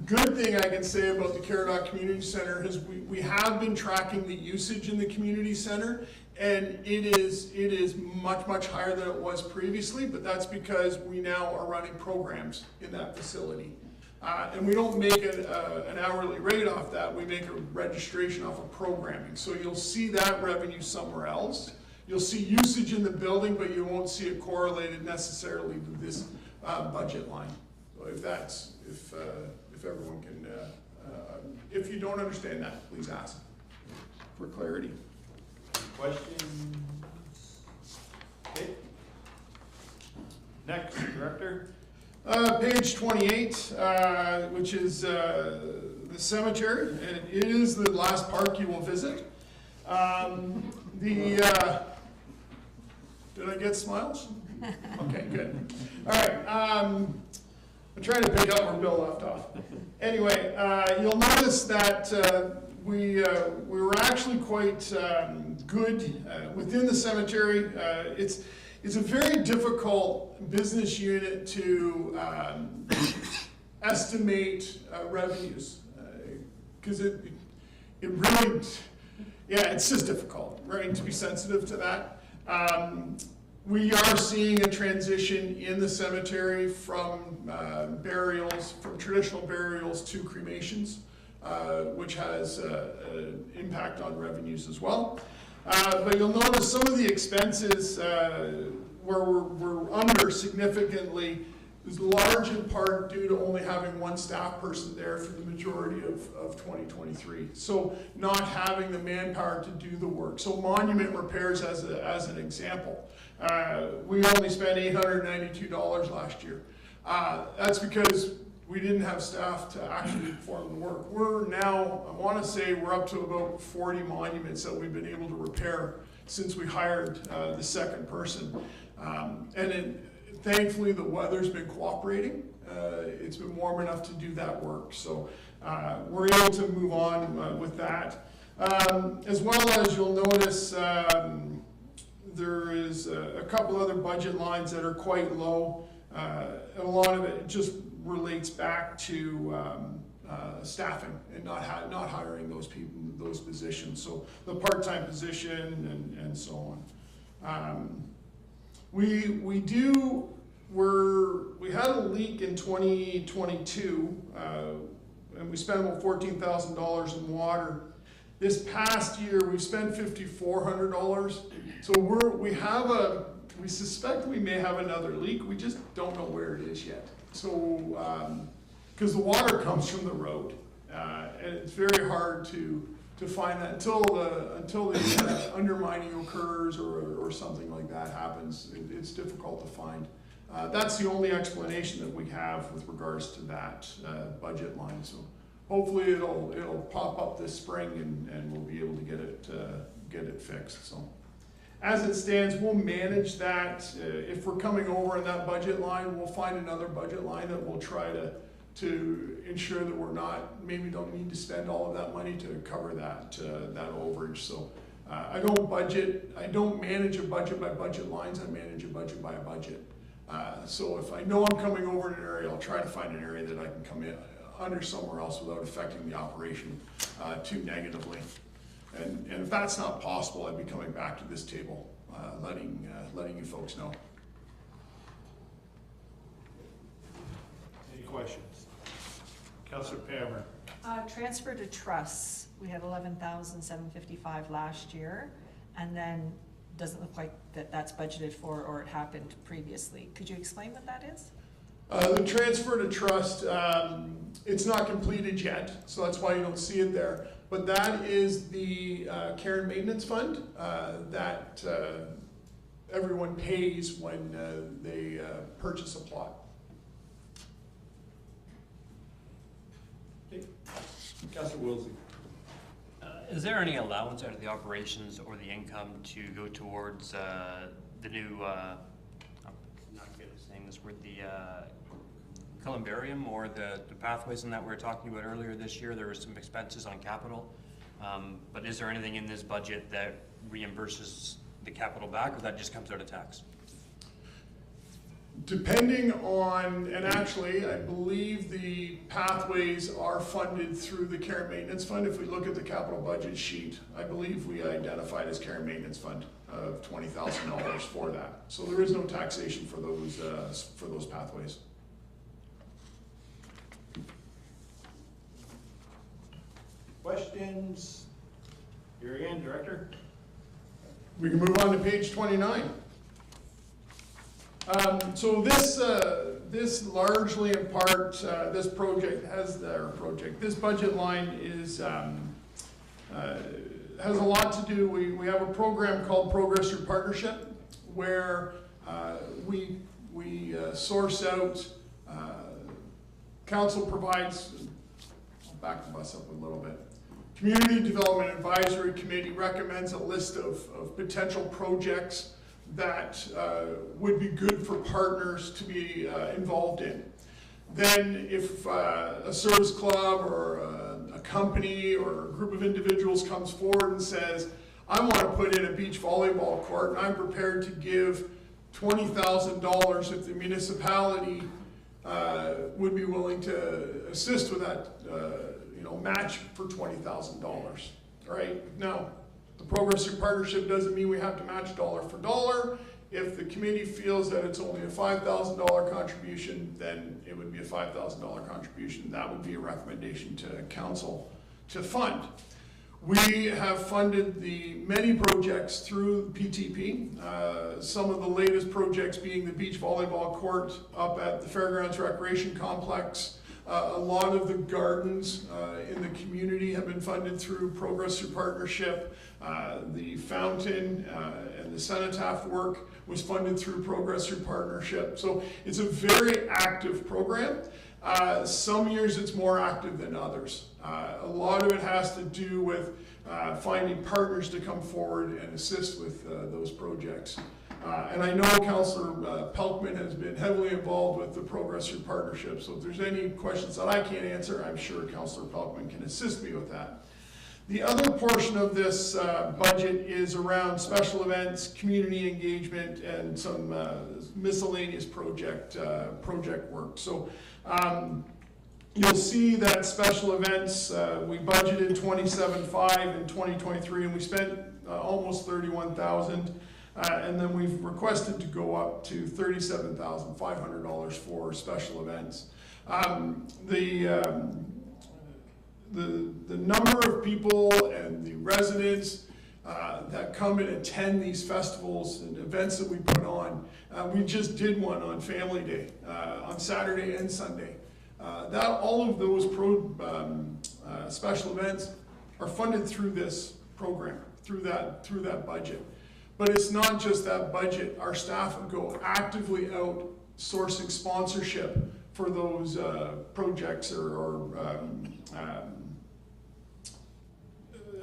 good thing I can say about the Caradoc Community Center is we have been tracking the usage in the community center, and it is much higher than it was previously, but that's because we now are running programs in that facility. And we don't make an hourly rate off that, we make a registration off of programming. So you'll see that revenue somewhere else. You'll see usage in the building, but you won't see it correlated necessarily to this budget line. So if everyone can, if you don't understand that, please ask for clarity. Questions? Okay. Next, Director. Page 28, which is the cemetery, and it is the last park you will visit. Did I get smiles? Okay, good. All right, I'm trying to pick up where Bill left off. Anyway, you'll notice that we were actually quite good within the cemetery. It's a very difficult business unit to estimate revenues because it really, yeah, it's just difficult, right, to be sensitive to that. We are seeing a transition in the cemetery from from traditional burials to cremations, which has an impact on revenues as well. But you'll notice some of the expenses where we're under significantly is large in part due to only having one staff person there for the majority of 2023. So not having the manpower to do the work. So monument repairs as an example. We only spent $892 last year. That's because we didn't have staff to actually perform the work. We're now, I want to say we're up to about 40 monuments that we've been able to repair since we hired the second person. Thankfully the weather's been cooperating. It's been warm enough to do that work. So we're able to move on with that. As well as you'll notice there is a couple other budget lines that are quite low. A lot of it just relates back to staffing and not hiring those people, those positions. So the part-time position and so on. We had a leak in 2022, and we spent about $14,000 in water. This past year, we've spent $5,400. So we suspect we may have another leak. We just don't know where it is yet. So, because the water comes from the road, and it's very hard to find that until the undermining occurs or something like that happens. It's difficult to find. That's the only explanation that we have with regards to that budget line. So hopefully it'll pop up this spring and we'll be able to get it fixed. So as it stands, we'll manage that. If we're coming over in that budget line, we'll find another budget line that we'll try to ensure that we're not, maybe don't need to spend all of that money to cover that overage. So I don't manage a budget by budget lines, I manage a budget by a budget. So if I know I'm coming over in an area, I'll try to find an area that I can come in under somewhere else without affecting the operation too negatively. And if that's not possible, I'd be coming back to this table, letting you folks know. Any questions? Councillor Pammer. Transfer to trusts, we had $11,755 last year, and then doesn't look like that's budgeted for or it happened previously. Could you explain what that is? The transfer to trust, it's not completed yet, so that's why you don't see it there. But that is the care and maintenance fund that everyone pays when they purchase a plot. Councilor Wilsey. Is there any allowance out of the operations or the income to go towards the new, I'm not good at saying this word, the columbarium or the pathways and that we were talking about earlier this year? There were some expenses on capital. But is there anything in this budget that reimburses the capital back, or that just comes out of tax? Depending on, and actually, I believe the pathways are funded through the care and maintenance fund. If we look at the capital budget sheet, I believe we identified as care and maintenance fund of $20,000 for that. So there is no taxation for those pathways. Questions? Here again, Director. We can move on to page 29. So this largely in part, this budget line is, has a lot to do, we have a program called Progress Through Partnership, where we source out, council provides, I'll back the bus up a little bit. Community Development Advisory Committee recommends a list of potential projects that would be good for partners to be involved in. Then if a service club or a company or a group of individuals comes forward and says, I want to put in a beach volleyball court and I'm prepared to give $20,000 if the municipality would be willing to assist with that, match for $20,000, right? Now, the Progress Through Partnership doesn't mean we have to match dollar for dollar. If the committee feels that it's only a $5,000 contribution, then it would be a $5,000 contribution. That would be a recommendation to council to fund. We have funded the many projects through PTP. Some of the latest projects being the beach volleyball court up at the Fairgrounds Recreation Complex. A lot of the gardens in the community have been funded through Progress Through Partnership. The fountain and the cenotaph work was funded through Progress Through Partnership. So it's a very active program. Some years it's more active than others. A lot of it has to do with finding partners to come forward and assist with those projects. And I know Councillor Pelkman has been heavily involved with the Progress Through Partnership, so if there's any questions that I can't answer, I'm sure Councillor Pelkman can assist me with that. The other portion of this budget is around special events, community engagement, and some miscellaneous project work. So you'll see that special events, we budgeted $27,500 in 2023, and we spent almost $31,000. And then we've requested to go up to $37,500 for special events. The number of people and the residents that come and attend these festivals and events that we put on, we just did one on Family Day on Saturday and Sunday. All of those special events are funded through this program, through that budget. But it's not just that budget. Our staff would go actively out sourcing sponsorship for those projects or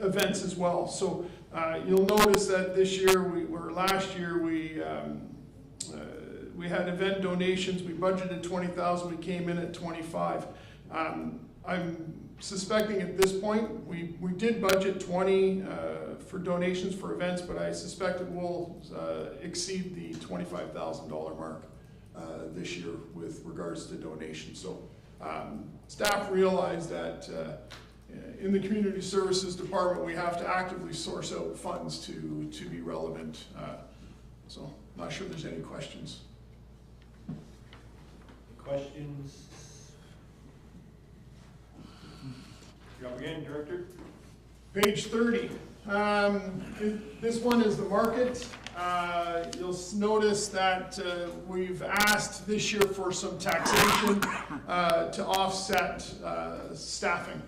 events as well. So you'll notice that this year, last year, we had event donations. We budgeted $20,000. We came in at $25,000. I'm suspecting at this point, we did budget $20,000 for donations for events, but I suspect it will exceed the $25,000 mark this year with regards to donations. So staff realize that in the Community Services Department, we have to actively source out funds to be relevant. So I'm not sure there's any questions. Questions? Jump again, Director. Page 30. This one is the market. You'll notice that we've asked this year for some taxation to offset staffing.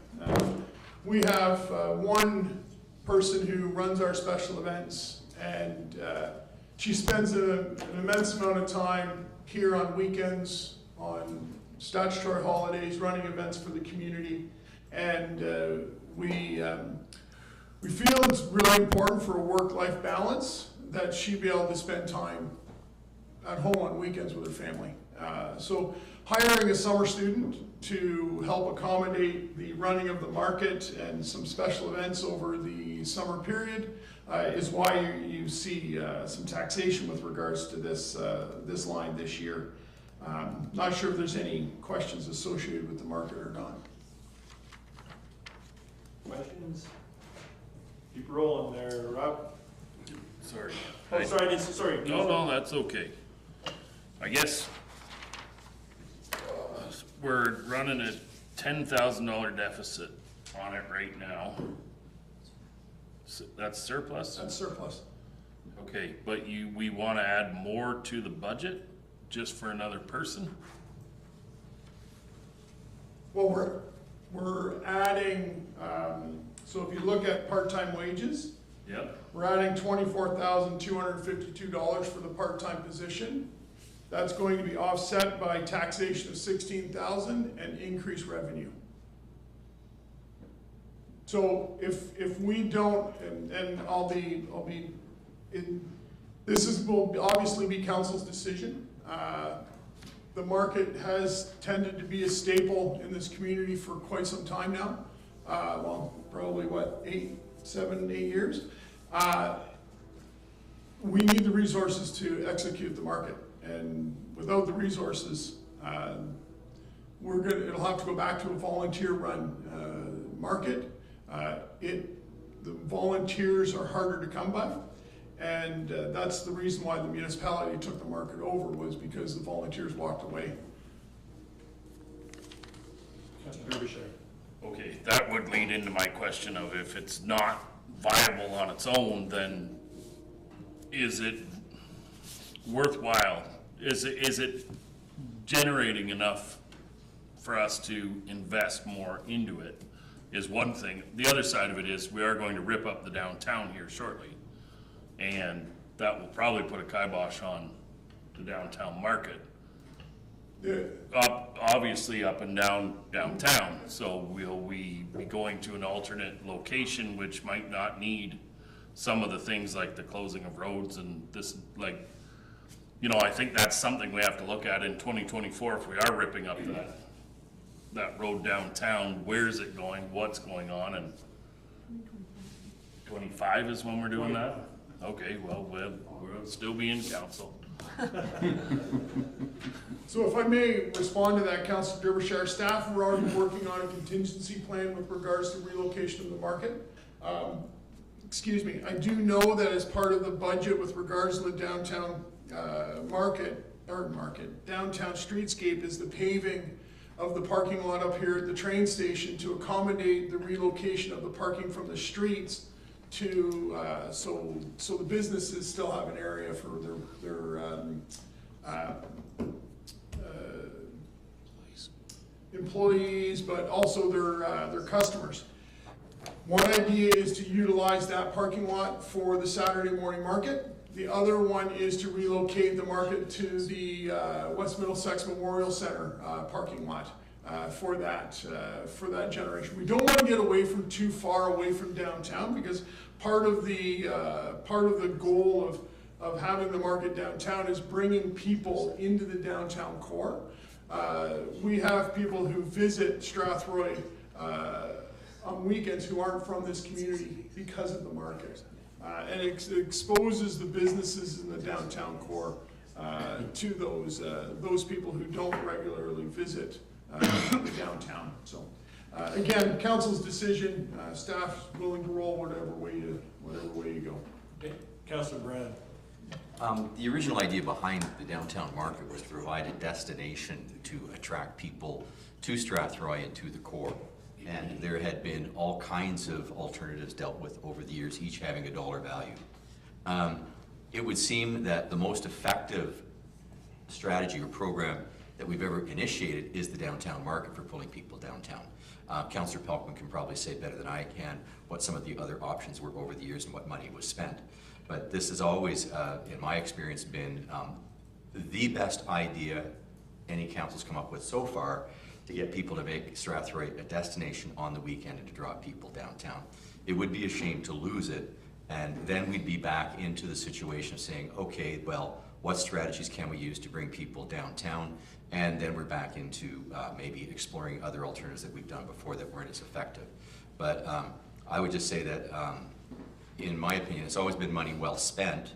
We have one person who runs our special events, and she spends an immense amount of time here on weekends, on statutory holidays, running events for the community. And we feel it's really important for a work-life balance that she be able to spend time at home on weekends with her family. So hiring a summer student to help accommodate the running of the market and some special events over the summer period is why you see some taxation with regards to this line this year. Not sure if there's any questions associated with the market or not. Questions? Keep rolling there, Rob. Sorry. Oh, sorry, sorry. No, that's okay. I guess we're running a $10,000 deficit on it right now. So that's surplus? That's surplus. Okay, but we want to add more to the budget just for another person? Well, we're adding, so if you look at part-time wages, Yep. we're adding $24,252 for the part-time position. That's going to be offset by taxation of $16,000 and increased revenue. So if we don't, and will obviously be council's decision. The market has tended to be a staple in this community for quite some time now. Well, probably what, 7, 8 years. We need the resources to execute the market, and without the resources, it'll have to go back to a volunteer-run market. The volunteers are harder to come by. And that's the reason why the municipality took the market over, was because the volunteers walked away. Okay, that would lead into my question of, if it's not viable on its own, then is it worthwhile? Is it generating enough for us to invest more into it, is one thing. The other side of it is, we are going to rip up the downtown here shortly. And that will probably put a kibosh on the downtown market. Yeah. Obviously up and down downtown, so will we be going to an alternate location which might not need some of the things like the closing of roads and this, like, I think that's something we have to look at in 2024 if we are ripping up that road downtown. Where is it going, what's going on, and 25 is when we're doing that? Okay, well, we'll still be in council. So if I may respond to that, Councilor Derbyshire, staff are already working on a contingency plan with regards to relocation of the market. Excuse me, I do know that as part of the budget with regards to the downtown downtown streetscape is the paving of the parking lot up here at the train station to accommodate the relocation of the parking from the streets to, so the businesses still have an area for their employees, but also their customers. One idea is to utilize that parking lot for the Saturday morning market. The other one is to relocate the market to the West Middlesex Memorial Center parking lot. For that generation. We don't want to get too far away from downtown, because part of the goal of having the market downtown is bringing people into the downtown core. We have people who visit Strathroy on weekends who aren't from this community because of the market. And it exposes the businesses in the downtown core to those people who don't regularly visit the downtown. So again, council's decision, staff's willing to roll whatever way you go. Okay, Councilor Brand. The original idea behind the downtown market was to provide a destination to attract people to Strathroy and to the core. And there had been all kinds of alternatives dealt with over the years, each having a dollar value. It would seem that the most effective strategy or program that we've ever initiated is the downtown market for pulling people downtown. Councillor Pelkman can probably say better than I can what some of the other options were over the years and what money was spent. But this has always, in my experience, been the best idea any council's come up with so far, to get people to make Strathroy a destination on the weekend and to draw people downtown. It would be a shame to lose it, and then we'd be back into the situation of saying, okay, well, what strategies can we use to bring people downtown? And then we're back into maybe exploring other alternatives that we've done before that weren't as effective. But I would just say that, in my opinion, it's always been money well spent,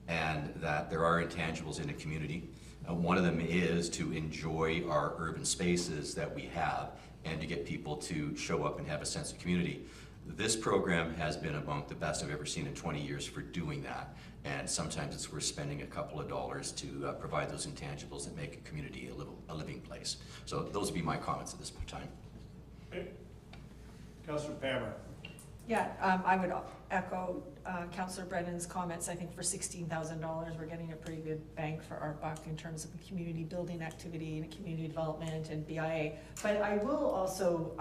and that there are intangibles in a community. One of them is to enjoy our urban spaces that we have and to get people to show up and have a sense of community. This program has been among the best I've ever seen in 20 years for doing that. And sometimes it's worth spending a couple of dollars to provide those intangibles that make a community a living place. So those would be my comments at this time. Okay. Councillor Pammer. Yeah, I would echo Councillor Brennan's comments. I think for $16,000, we're getting a pretty good bang for our buck in terms of the community building activity and community development and BIA. But I will also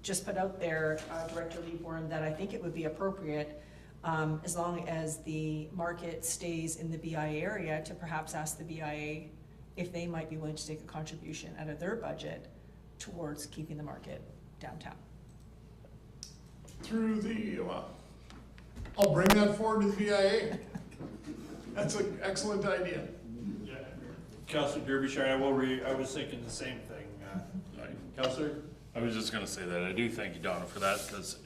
just put out there, Director Leaborn, that I think it would be appropriate, as long as the market stays in the BIA area, to perhaps ask the BIA if they might be willing to take a contribution out of their budget towards keeping the market downtown. Through the, I'll bring that forward to the VIA. That's an excellent idea. Yeah. Councillor Derbyshire, I was thinking the same thing. Councillor? I was just gonna say that I do thank you, Donna, for that, because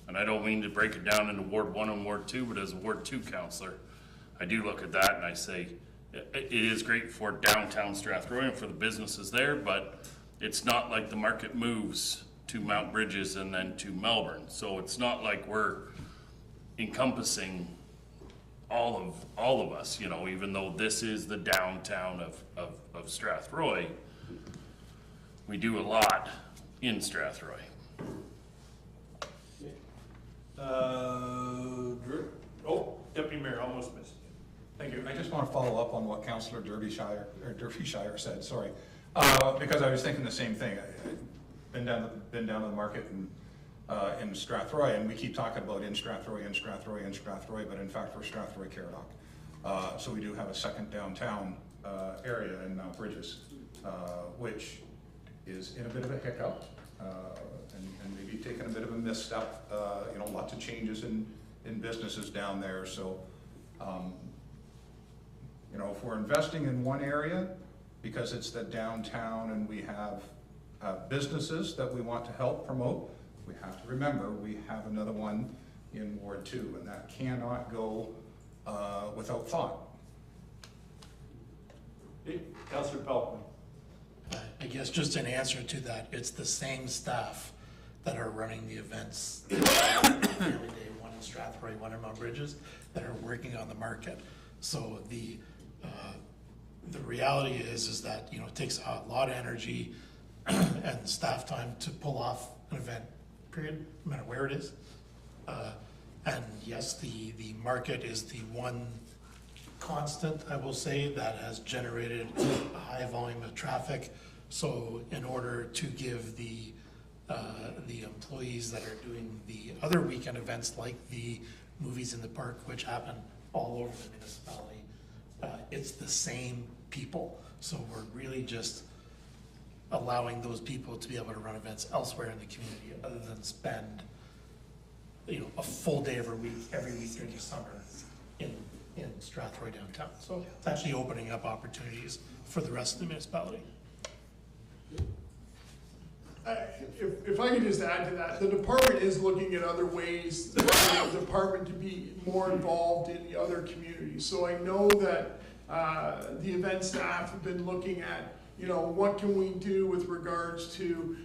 and I don't mean to break it down into Ward 1 and Ward 2, but as a Ward 2 councillor, I do look at that and I say, it is great for downtown Strathroy and for the businesses there, but it's not like the market moves to Mount Bridges and then to Melbourne. So it's not like we're encompassing all of us, you know, even though this is the downtown of Strathroy, we do a lot in Strathroy. Deputy Mayor, almost missed you. Thank you. I just want to follow up on what Councillor Derbyshire said, sorry. Because I was thinking the same thing. I've been down to the market in Strathroy, and we keep talking about in Strathroy, but in fact we're Strathroy-Caradoc. So we do have a second downtown area in Mount Bridges, which is in a bit of a hiccup, and maybe taking a bit of a misstep. You know, lots of changes in businesses down there. So, you know, if we're investing in one area because it's the downtown and we have businesses that we want to help promote, we have to remember we have another one in Ward 2, and that cannot go without thought. Hey, Councillor Peltman. I guess just an answer to that, it's the same staff that are running the events every day, one in Strathroy, one in Mount Bridges, that are working on the market. So the reality is that, you know, it takes a lot of energy and staff time to pull off an event, period, no matter where it is. And yes, the market is the one constant, I will say, that has generated a high volume of traffic. So in order to give the employees that are doing the other weekend events, like the movies in the park, which happen all over the municipality, it's the same people. So we're really just allowing those people to be able to run events elsewhere in the community, other than spend, you know, a full day every week during the summer in Strathroy downtown. So it's actually opening up opportunities for the rest of the municipality. If I could just add to that, the department is looking at other ways for the department to be more involved in the other communities. So I know that the event staff have been looking at, you know, what can we do with regards to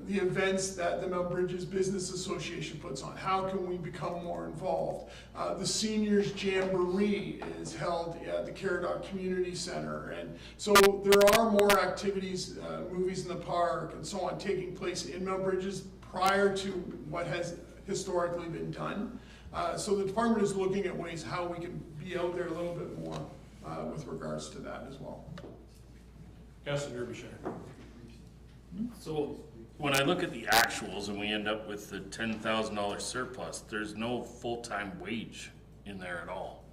the events that the Mount Bridges Business Association puts on. How can we become more involved? The Seniors Jamboree is held at the Caradoc Community Center, and so there are more activities, movies in the park and so on, taking place in Mount Bridges prior to what has historically been done. So the department is looking at ways how we can be out there a little bit more with regards to that as well. Councillor Derbyshire. So when I look at the actuals and we end up with the $10,000 surplus, there's no full-time wage in there at all.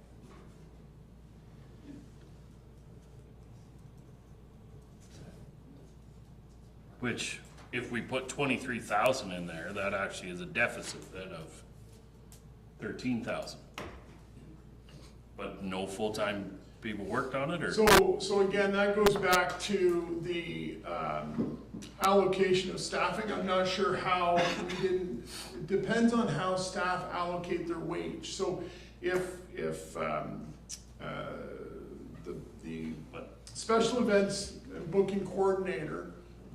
Which, if we put 23,000 in there, that actually is a deficit then of 13,000. But no full-time people worked on it, or? So again, that goes back to the allocation of staffing. I'm not sure how we didn't, it depends on how staff allocate their wage. So if the special events and booking coordinator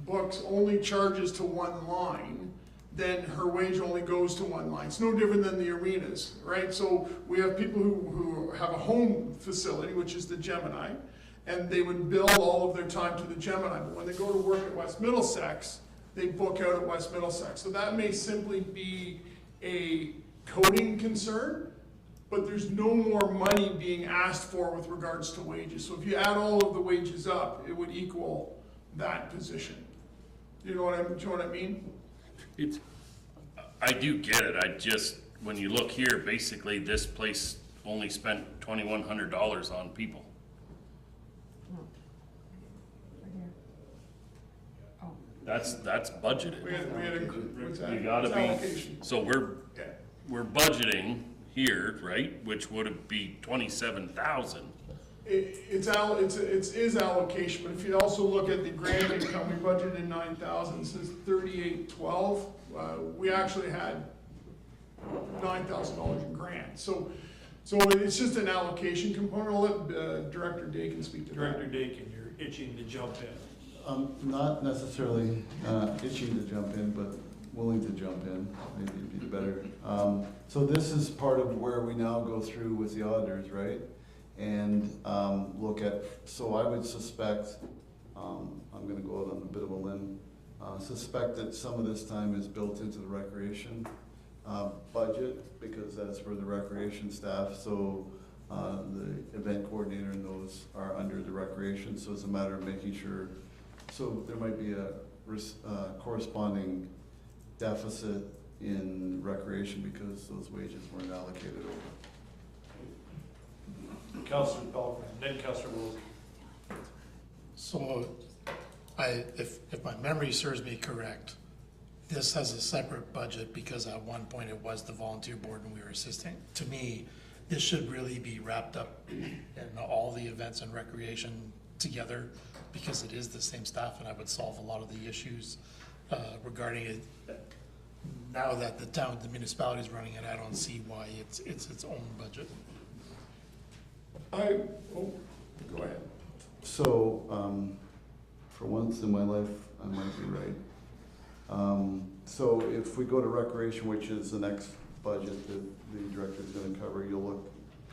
books only charges to one line, then her wage only goes to one line. It's no different than the arenas, right? So we have people who have a home facility, which is the Gemini, and they would bill all of their time to the Gemini. But when they go to work at West Middlesex, they book out at West Middlesex. So that may simply be a coding concern, but there's no more money being asked for with regards to wages. So if you add all of the wages up, it would equal that position. Do you know what I mean? It's, I do get it, I just, when you look here, basically this place only spent $2,100 on people. That's budgeted. We had what's that? You gotta It's be, allocation. so we're budgeting here, right, which would be 27,000. It's allocation, but if you also look at the grant income, we budgeted 9,000, says 3812. We actually had $9,000 in grant. So it's just an allocation component. I'll let Director Dakin speak to that. Director Dakin, you're itching to jump in. Not necessarily itching to jump in, but willing to jump in, maybe it'd be better. So this is part of where we now go through with the auditors, right? And look at, so I would suspect, I'm gonna go out on a bit of a limb, suspect that some of this time is built into the recreation budget, because that's for the recreation staff, so the event coordinator and those are under the recreation, so it's a matter of making sure, so there might be a corresponding deficit in recreation because those wages weren't allocated over. Councillor Pelkman, then Councillor Wilson. So if my memory serves me correct, this has a separate budget because at one point it was the volunteer board and we were assisting. To me, this should really be wrapped up in all the events and recreation together because it is the same staff and I would solve a lot of the issues regarding it. Now that the municipality is running it, I don't see why it's its own budget. Go ahead. So, for once in my life, I might be right. So if we go to recreation, which is the next budget that the director is gonna cover, you'll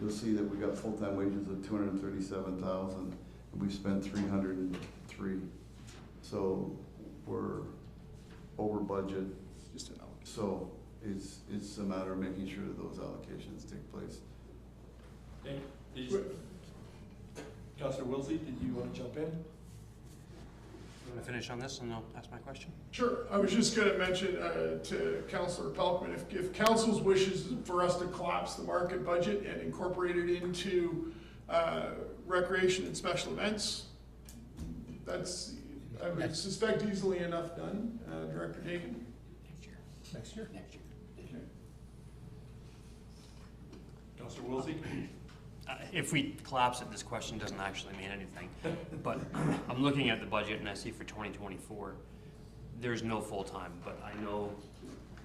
see that we got full-time wages of $237,000, and we spent $303. So we're over budget. Just an allocation. So it's a matter of making sure that those allocations take place. Okay, Councillor Wilsey, did you want to jump in? You want to finish on this and I'll ask my question? Sure. I was just gonna mention to Councillor Pelkman, if council's wishes for us to collapse the market budget and incorporate it into recreation and special events, that's, I would suspect easily enough done, Director Dakin. Next year. Councillor Wilsey? If we collapse it, this question doesn't actually mean anything. But I'm looking at the budget and I see for 2024, there's no full-time, but I know,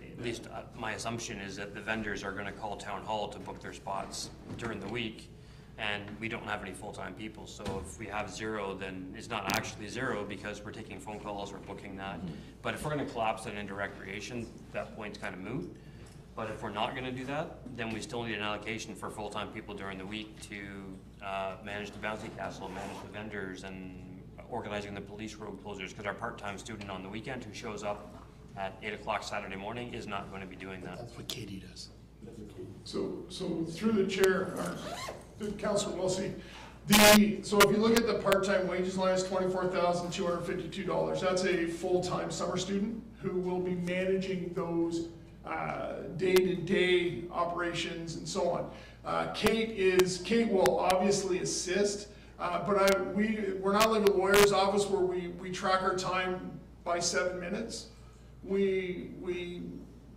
at least my assumption is that the vendors are gonna call town hall to book their spots during the week, and we don't have any full-time people. So if we have zero, then it's not actually zero because we're taking phone calls, we're booking that. But if we're gonna collapse it into recreation, that point's kind of moot. But if we're not gonna do that, then we still need an allocation for full-time people during the week to manage the bouncy castle, manage the vendors, and organizing the police road closures, because our part-time student on the weekend who shows up at 8 o'clock Saturday morning is not going to be doing that. That's what Katie does. So through the chair, Councillor Wilsey, so if you look at the part-time wages line, it's $24,252. That's a full-time summer student who will be managing those day-to-day operations and so on. Kate will obviously assist, but we're not like a lawyer's office where we track our time by 7 minutes. We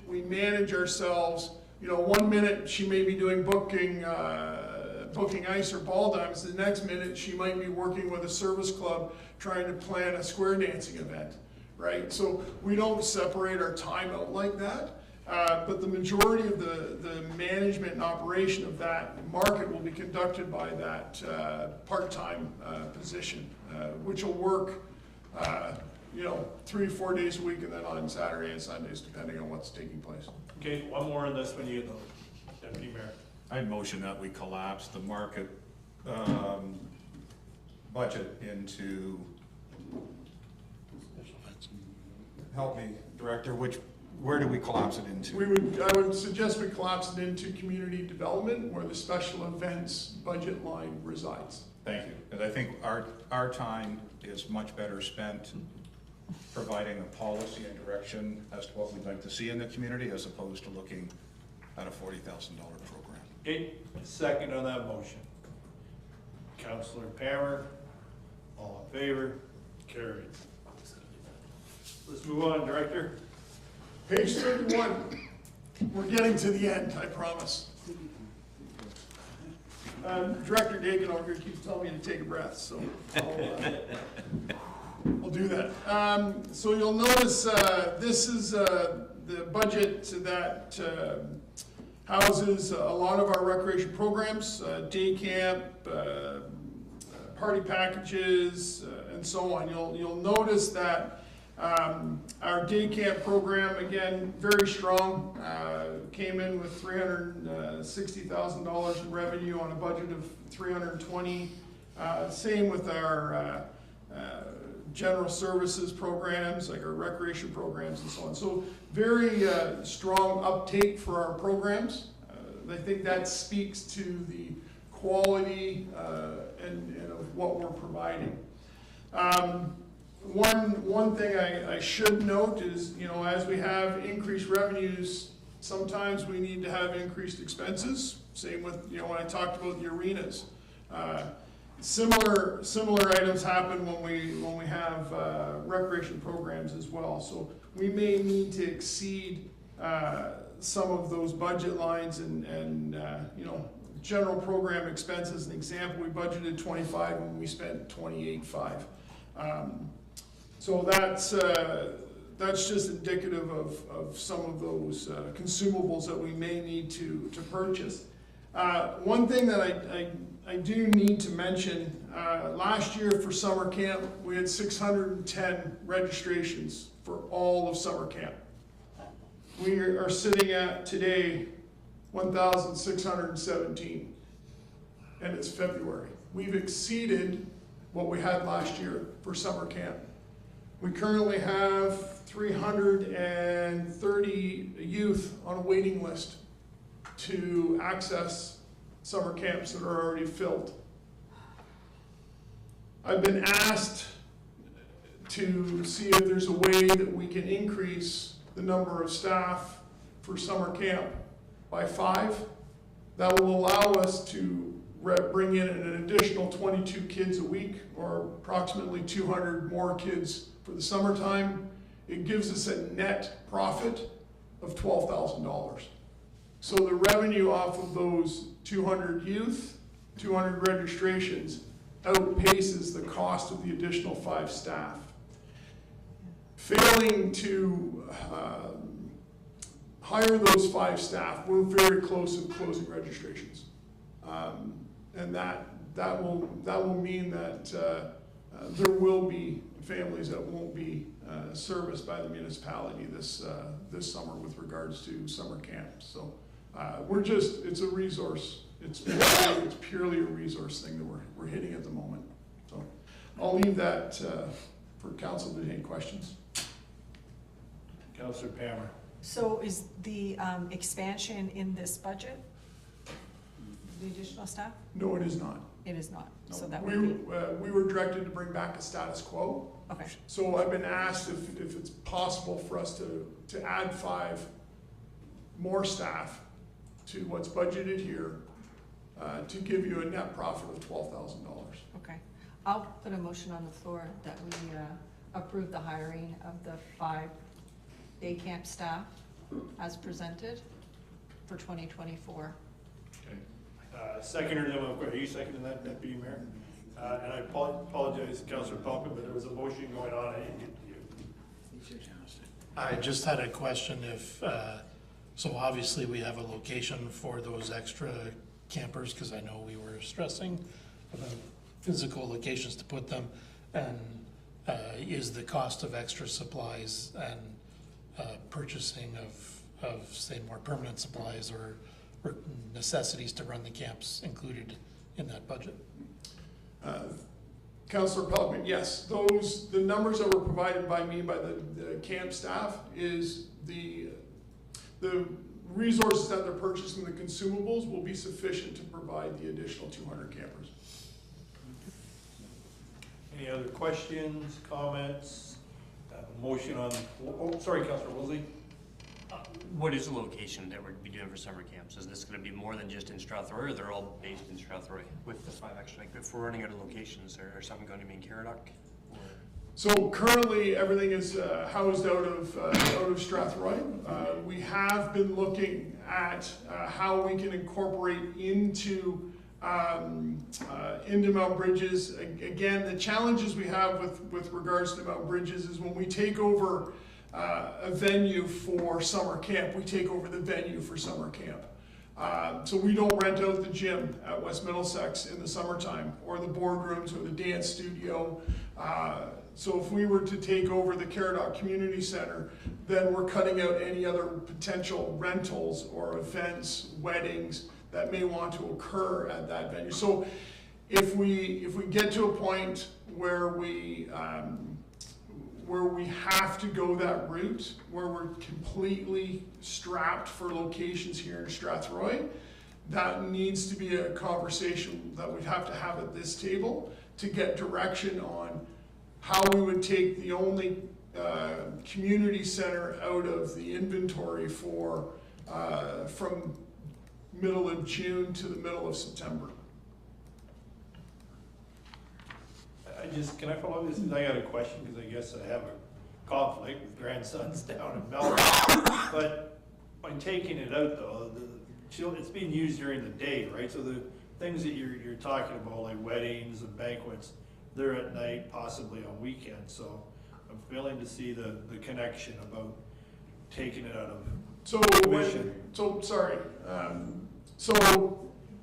manage ourselves, you know, 1 minute she may be doing booking ice or ball diamonds, the next minute she might be working with a service club trying to plan a square dancing event, right? So we don't separate our time out like that. But the majority of the management and operation of that market will be conducted by that part-time position, which will work, you know, 3 or 4 days a week, and then on Saturday and Sundays, depending on what's taking place. Okay, one more on this one, you know, Deputy Mayor. I'd motion that we collapse the market budget into, help me, Director, where do we collapse it into? I would suggest we collapse it into community development, where the special events budget line resides. Thank you, because I think our time is much better spent providing a policy and direction as to what we'd like to see in the community, as opposed to looking at a $40,000 program. Okay, second on that motion. Councillor Palmer, all in favor, carried. Let's move on, Director. Page 31, we're getting to the end, I promise. Director Dagan over here keeps telling me to take a breath, so I'll do that. So you'll notice this is the budget that houses a lot of our recreation programs, day camp, party packages, and so on. You'll notice that our day camp program, again, very strong, came in with $360,000 in revenue on a budget of $320. Same with our general services programs, like our recreation programs and so on. So very strong uptake for our programs. I think that speaks to the quality and of what we're providing. One thing I should note is, you know, as we have increased revenues, sometimes we need to have increased expenses. Same with, you know, when I talked about the arenas. Similar items happen when we have recreation programs as well. So we may need to exceed some of those budget lines and you know, general program expenses. An example, we budgeted 25 when we spent 28.5. So that's just indicative of some of those consumables that we may need to purchase. One thing that I do need to mention, last year for summer camp, we had 610 registrations for all of summer camp. We are sitting at today 1,617, and it's February. We've exceeded what we had last year for summer camp. We currently have 330 youth on a waiting list to access summer camps that are already filled. I've been asked to see if there's a way that we can increase the number of staff for summer camp by 5. That will allow us to bring in an additional 22 kids a week, or approximately 200 more kids for the summertime. It gives us a net profit of $12,000. So the revenue off of those 200 youth, 200 registrations, outpaces the cost of the additional 5 staff. Failing to hire those 5 staff, we're very close to closing registrations. And that will mean that there will be families that won't be serviced by the municipality this summer with regards to summer camp. So it's a resource. It's purely a resource thing that we're hitting at the moment. So I'll leave that for council to take questions. Councillor Palmer. So is the expansion in this budget, the additional staff? No, it is not. It is not, No. so that would be, We were directed to bring back a status quo. okay. So I've been asked if it's possible for us to add 5 more staff to what's budgeted here, to give you a net profit of $12,000. Okay, I'll put a motion on the floor that we approve the hiring of the 5 day camp staff as presented for 2024. Seconder, are you seconding that, Deputy Mayor? And I apologize, Councillor Palka, but there was a motion going on, I didn't get to you. I just had a question if, so obviously we have a location for those extra campers, because I know we were stressing about physical locations to put them, and is the cost of extra supplies and purchasing of say more permanent supplies or necessities to run the camps included in that budget? Councillor Pelkman, yes, the numbers that were provided by me by the camp staff is the resources that they're purchasing, the consumables, will be sufficient to provide the additional 200 campers. Any other questions, comments? Motion on, sorry, Councillor Woolsey. What is the location that we're gonna be doing for summer camps? Is this gonna be more than just in Strathroy, or they're all based in Strathroy with the 5 extra? Like, if we're running out of locations, or something going to be in Caradoc? So currently, everything is housed out of Strathroy. We have been looking at how we can incorporate into Mount Bridges. Again, the challenges we have with regards to Mount Bridges is when we take over a venue for summer camp, we take over the venue for summer camp. So we don't rent out the gym at West Middlesex in the summertime, or the boardrooms, or the dance studio. So if we were to take over the Caradoc Community Center, then we're cutting out any other potential rentals or events, weddings that may want to occur at that venue. So if we get to a point where we have to go that route, where we're completely strapped for locations here in Strathroy, that needs to be a conversation that we'd have to have at this table to get direction on how we would take the only community center out of the inventory for from middle of June to the middle of September. Can I follow this? I got a question, because I guess I have a conflict with grandsons down in Melbourne. But by taking it out though, it's being used during the day, right? So the things that you're talking about, like weddings and banquets, they're at night, possibly on weekends. So I'm failing to see the connection about taking it out of commission. So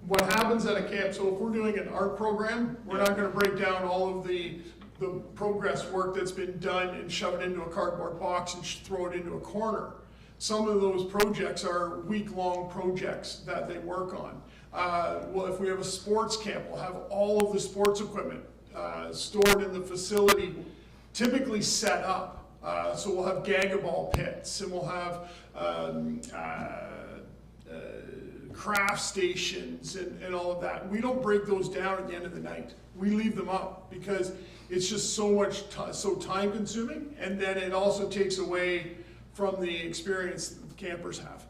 what happens at a camp, so if we're doing an art program, we're not gonna break down all of the progress work that's been done and shove it into a cardboard box and throw it into a corner. Some of those projects are week-long projects that they work on. Well, if we have a sports camp, we'll have all of the sports equipment stored in the facility, typically set up. So we'll have gagaball pits, and we'll have craft stations and all of that. We don't break those down at the end of the night. We leave them up because it's just so much so time consuming, and then it also takes away from the experience that the campers have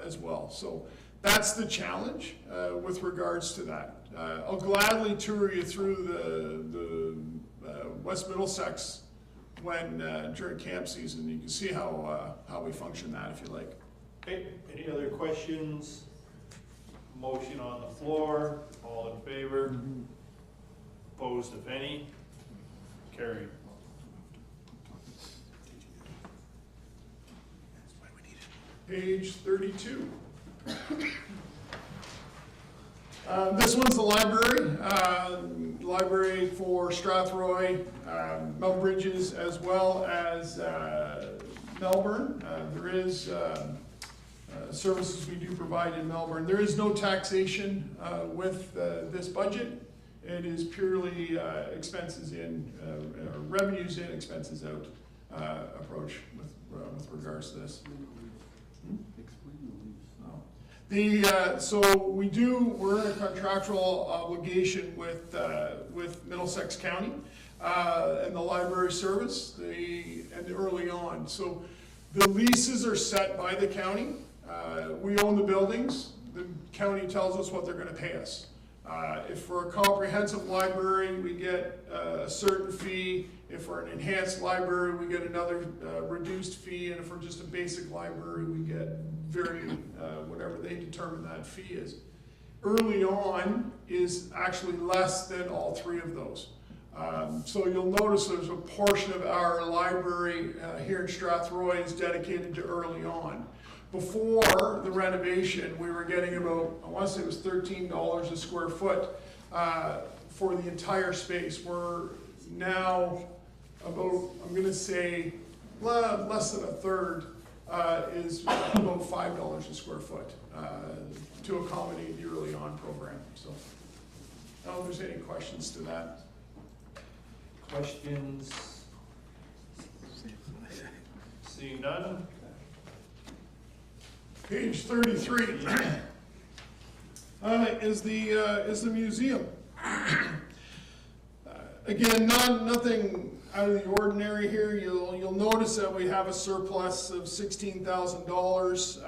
as well. So that's the challenge with regards to that. I'll gladly tour you through the West Middlesex when during camp season. You can see how we function that if you like. Okay, any other questions? Motion on the floor, all in favor? Opposed, if any? Carried. Page 32. This one's the library for Strathroy, Mount Bridges, as well as Melbourne. There is services we do provide in Melbourne. There is no taxation with this budget. It is purely expenses in, revenues in, expenses out approach with regards to this. So we're in a contractual obligation with Middlesex County and the library service, and early on. So the leases are set by the county. We own the buildings. The county tells us what they're going to pay us. If for a comprehensive library, we get a certain fee, If we're an enhanced library, we get another reduced fee, and if we're just a basic library, we get whatever they determine that fee is. Early on is actually less than all three of those. So you'll notice there's a portion of our library here in Strathroy is dedicated to early on. Before the renovation, we were getting about, I want to say it was $13 a square foot for the entire space. We're now about, I'm going to say, less than a third is about $5 a square foot to accommodate the early on program. So I don't know if there's any questions to that. Questions? Seeing none? Page 33 is the museum. Again, nothing out of the ordinary here. You'll notice that we have a surplus of $16,000.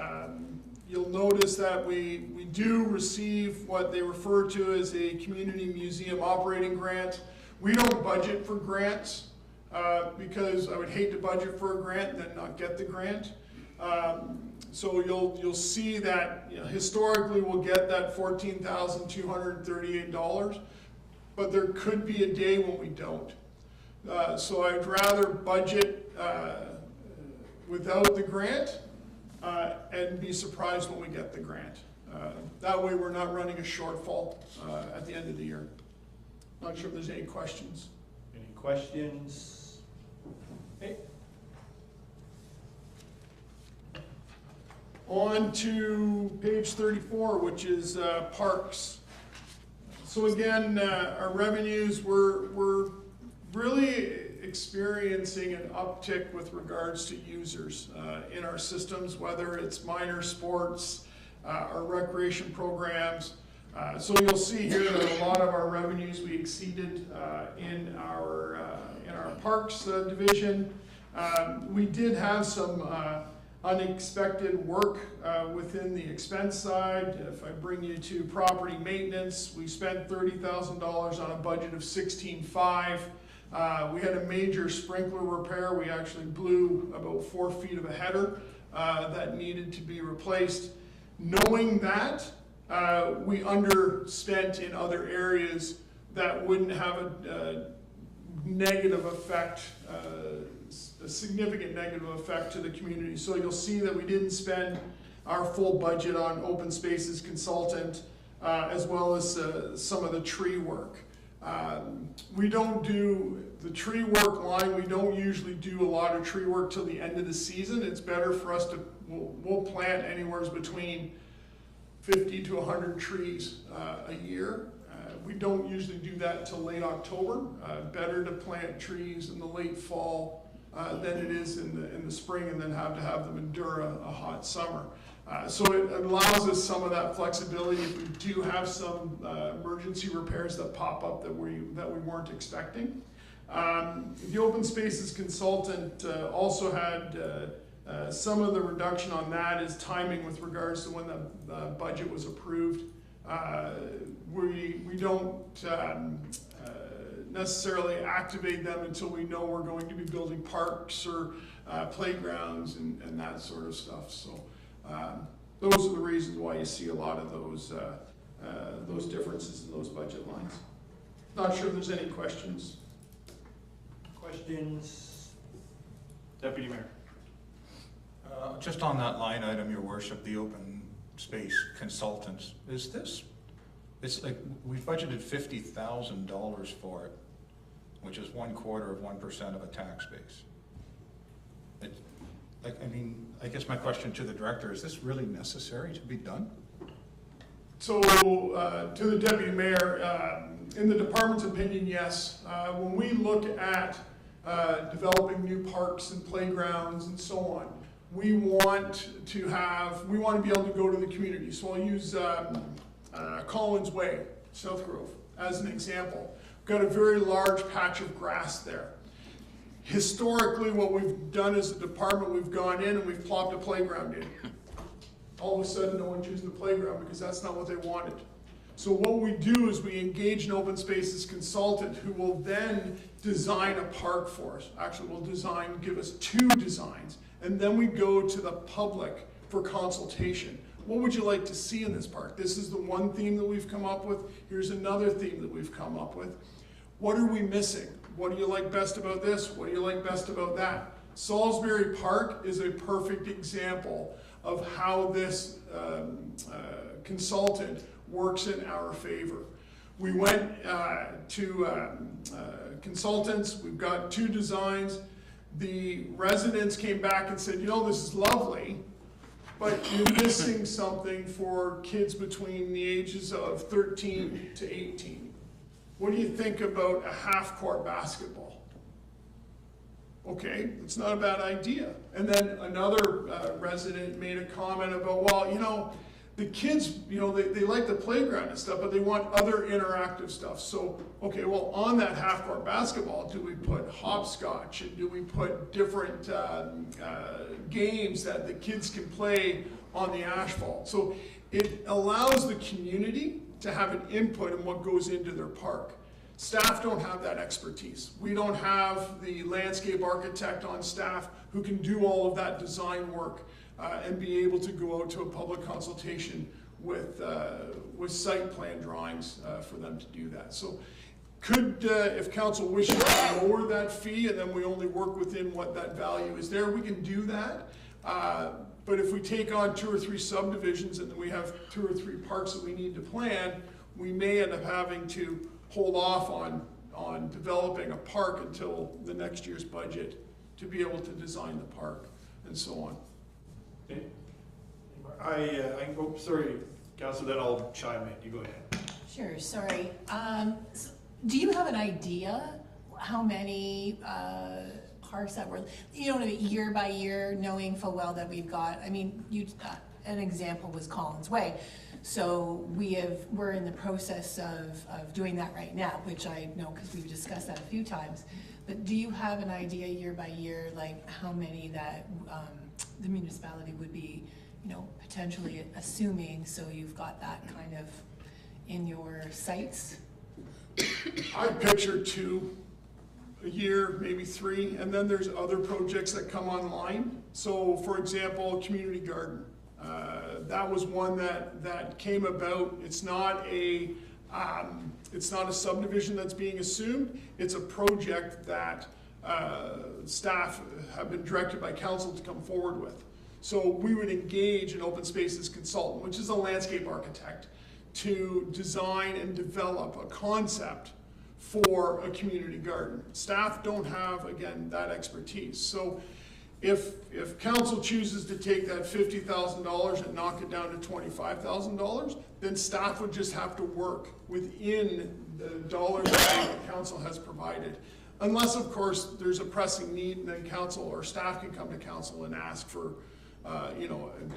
You'll notice that we do receive what they refer to as a community museum operating grant. We don't budget for grants because I would hate to budget for a grant and then not get the grant. So you'll see that historically we'll get that $14,238, but there could be a day when we don't. So I'd rather budget without the grant and be surprised when we get the grant. That way we're not running a shortfall at the end of the year. Not sure if there's any questions. Any questions? Okay. On to page 34, which is parks. So again, our revenues, we're really experiencing an uptick with regards to users in our systems, whether it's minor sports, our recreation programs. So you'll see here that a lot of our revenues we exceeded in our parks division. We did have some unexpected work within the expense side. If I bring you to property maintenance, we spent $30,000 on a budget of $16,500. We had a major sprinkler repair. We actually blew about 4 feet of a header that needed to be replaced. Knowing that, we underspent in other areas that wouldn't have a negative effect, a significant negative effect to the community. So you'll see that we didn't spend our full budget on open spaces consultant, as well as some of the tree work. We don't do the tree work line. We don't usually do a lot of tree work till the end of the season. It's better for us to, we'll plant anywhere between 50 to 100 trees a year. We don't usually do that until late October. Better to plant trees in the late fall than it is in the spring, and then have them endure a hot summer. So it allows us some of that flexibility if we do have some emergency repairs that pop up that we weren't expecting. The open spaces consultant also had some of the reduction on that is timing with regards to when the budget was approved. We don't necessarily activate them until we know we're going to be building parks or playgrounds and that sort of stuff. So those are the reasons why you see a lot of those differences in those budget lines. Not sure if there's any questions. Questions? Deputy Mayor. Just on that line item, Your Worship, the open space consultants, it's like, we budgeted $50,000 for it, which is 1/4% of a tax base. I guess my question to the director, is this really necessary to be done? So, to the Deputy Mayor, in the department's opinion, yes. When we look at developing new parks and playgrounds and so on, we want to be able to go to the community. So I'll use Collins Way, South Grove, as an example. We've got a very large patch of grass there. Historically, what we've done as a department, we've gone in and we've plopped a playground in. All of a sudden, no one's using the playground because that's not what they wanted. So what we do is we engage an open spaces consultant who will then design a park for us. Actually, will give us 2 designs, and then we go to the public for consultation. What would you like to see in this park? This is the one theme that we've come up with. Here's another theme that we've come up with. What are we missing? What do you like best about this? What do you like best about that? Salisbury Park is a perfect example of how this consultant works in our favor. We went to consultants, we've got 2 designs. The residents came back and said, you know, this is lovely, but you're missing something for kids between the ages of 13 to 18. What do you think about a half-court basketball? Okay, it's not a bad idea. And then another resident made a comment about, well, you know, the kids, you know, they like the playground and stuff, but they want other interactive stuff. So, okay, well, on that half-court basketball, do we put hopscotch, and do we put different games that the kids can play on the asphalt? So it allows the community to have an input in what goes into their park. Staff don't have that expertise. We don't have the landscape architect on staff who can do all of that design work and be able to go out to a public consultation with site plan drawings for them to do that. So could, if council wishes to lower that fee and then we only work within what that value is there, we can do that. But if we take on 2 or 3 subdivisions and we have 2 or 3 parks that we need to plan, we may end up having to hold off on developing a park until the next year's budget to be able to design the park and so on. Oh, sorry, Councilor, then I'll chime in. You go ahead. Sure, sorry. Do you have an idea how many parks that were, you know, year by year, knowing full well that we've got, I mean, an example was Collins Way. So we're in the process of doing that right now, which I know because we've discussed that a few times. But do you have an idea year by year, like how many that the municipality would be, you know, potentially assuming, so you've got that kind of in your sights? I picture 2 a year, maybe 3, and then there's other projects that come online. So for example, community garden. That was one that came about. It's not a subdivision that's being assumed. It's a project that staff have been directed by council to come forward with. So we would engage an open spaces consultant, which is a landscape architect, to design and develop a concept for a community garden. Staff don't have, again, that expertise. So if council chooses to take that $50,000 and knock it down to $25,000, then staff would just have to work within the dollars that council has provided. Unless, of course, there's a pressing need, and then council or staff can come to council and ask for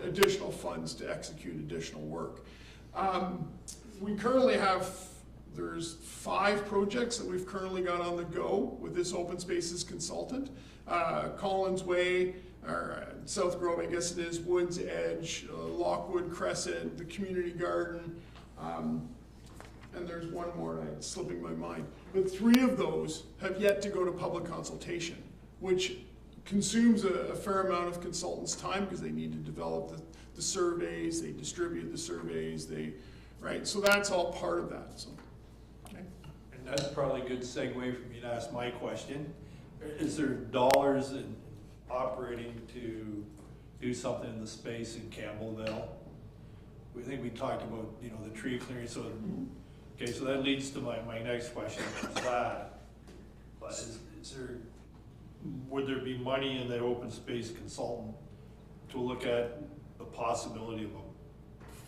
additional funds to execute additional work. We currently have, there's 5 projects that we've currently got on the go with this open spaces consultant. Collins Way, or South Grove, I guess it is, Woods Edge, Lockwood Crescent, the community garden, and there's one more, it's slipping my mind. But 3 of those have yet to go to public consultation, which consumes a fair amount of consultants' time because they need to develop the surveys, they distribute the surveys, right? So that's all part of that. So, okay. And that's probably a good segue for me to ask my question. Is there dollars in operating to do something in the space in Campbellville? We think we talked about, you know, the tree clearing. So, okay, so that leads to my next question. Is that, but is there, would there be money in that open space consultant to look at the possibility of a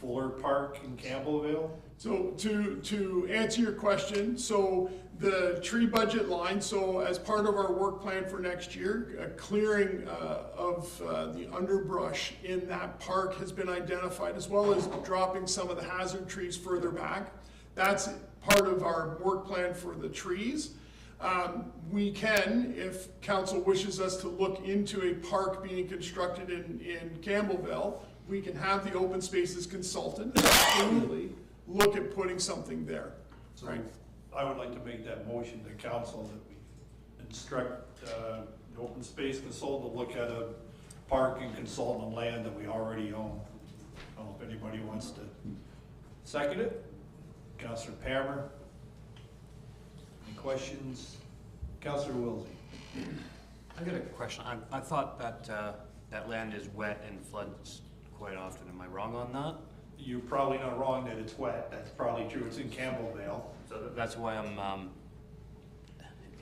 fuller park in Campbellville? So to answer your question, so the tree budget line, so as part of our work plan for next year, a clearing of the underbrush in that park has been identified, as well as dropping some of the hazard trees further back. That's part of our work plan for the trees. We can, if council wishes us to look into a park being constructed in Campbellville, we can have the open spaces consultant absolutely look at putting something there, So right? I would like to make that motion to council that we instruct the open space consultant to look at a park and consult on land that we already own. I don't know if anybody wants to second it. Councillor Palmer. Any questions? Councillor Wilsey. I got a question. I thought that, that land is wet and floods quite often. Am I wrong on that? You're probably not wrong that it's wet. That's probably true. It's in Campbellvale. So that's why I'm,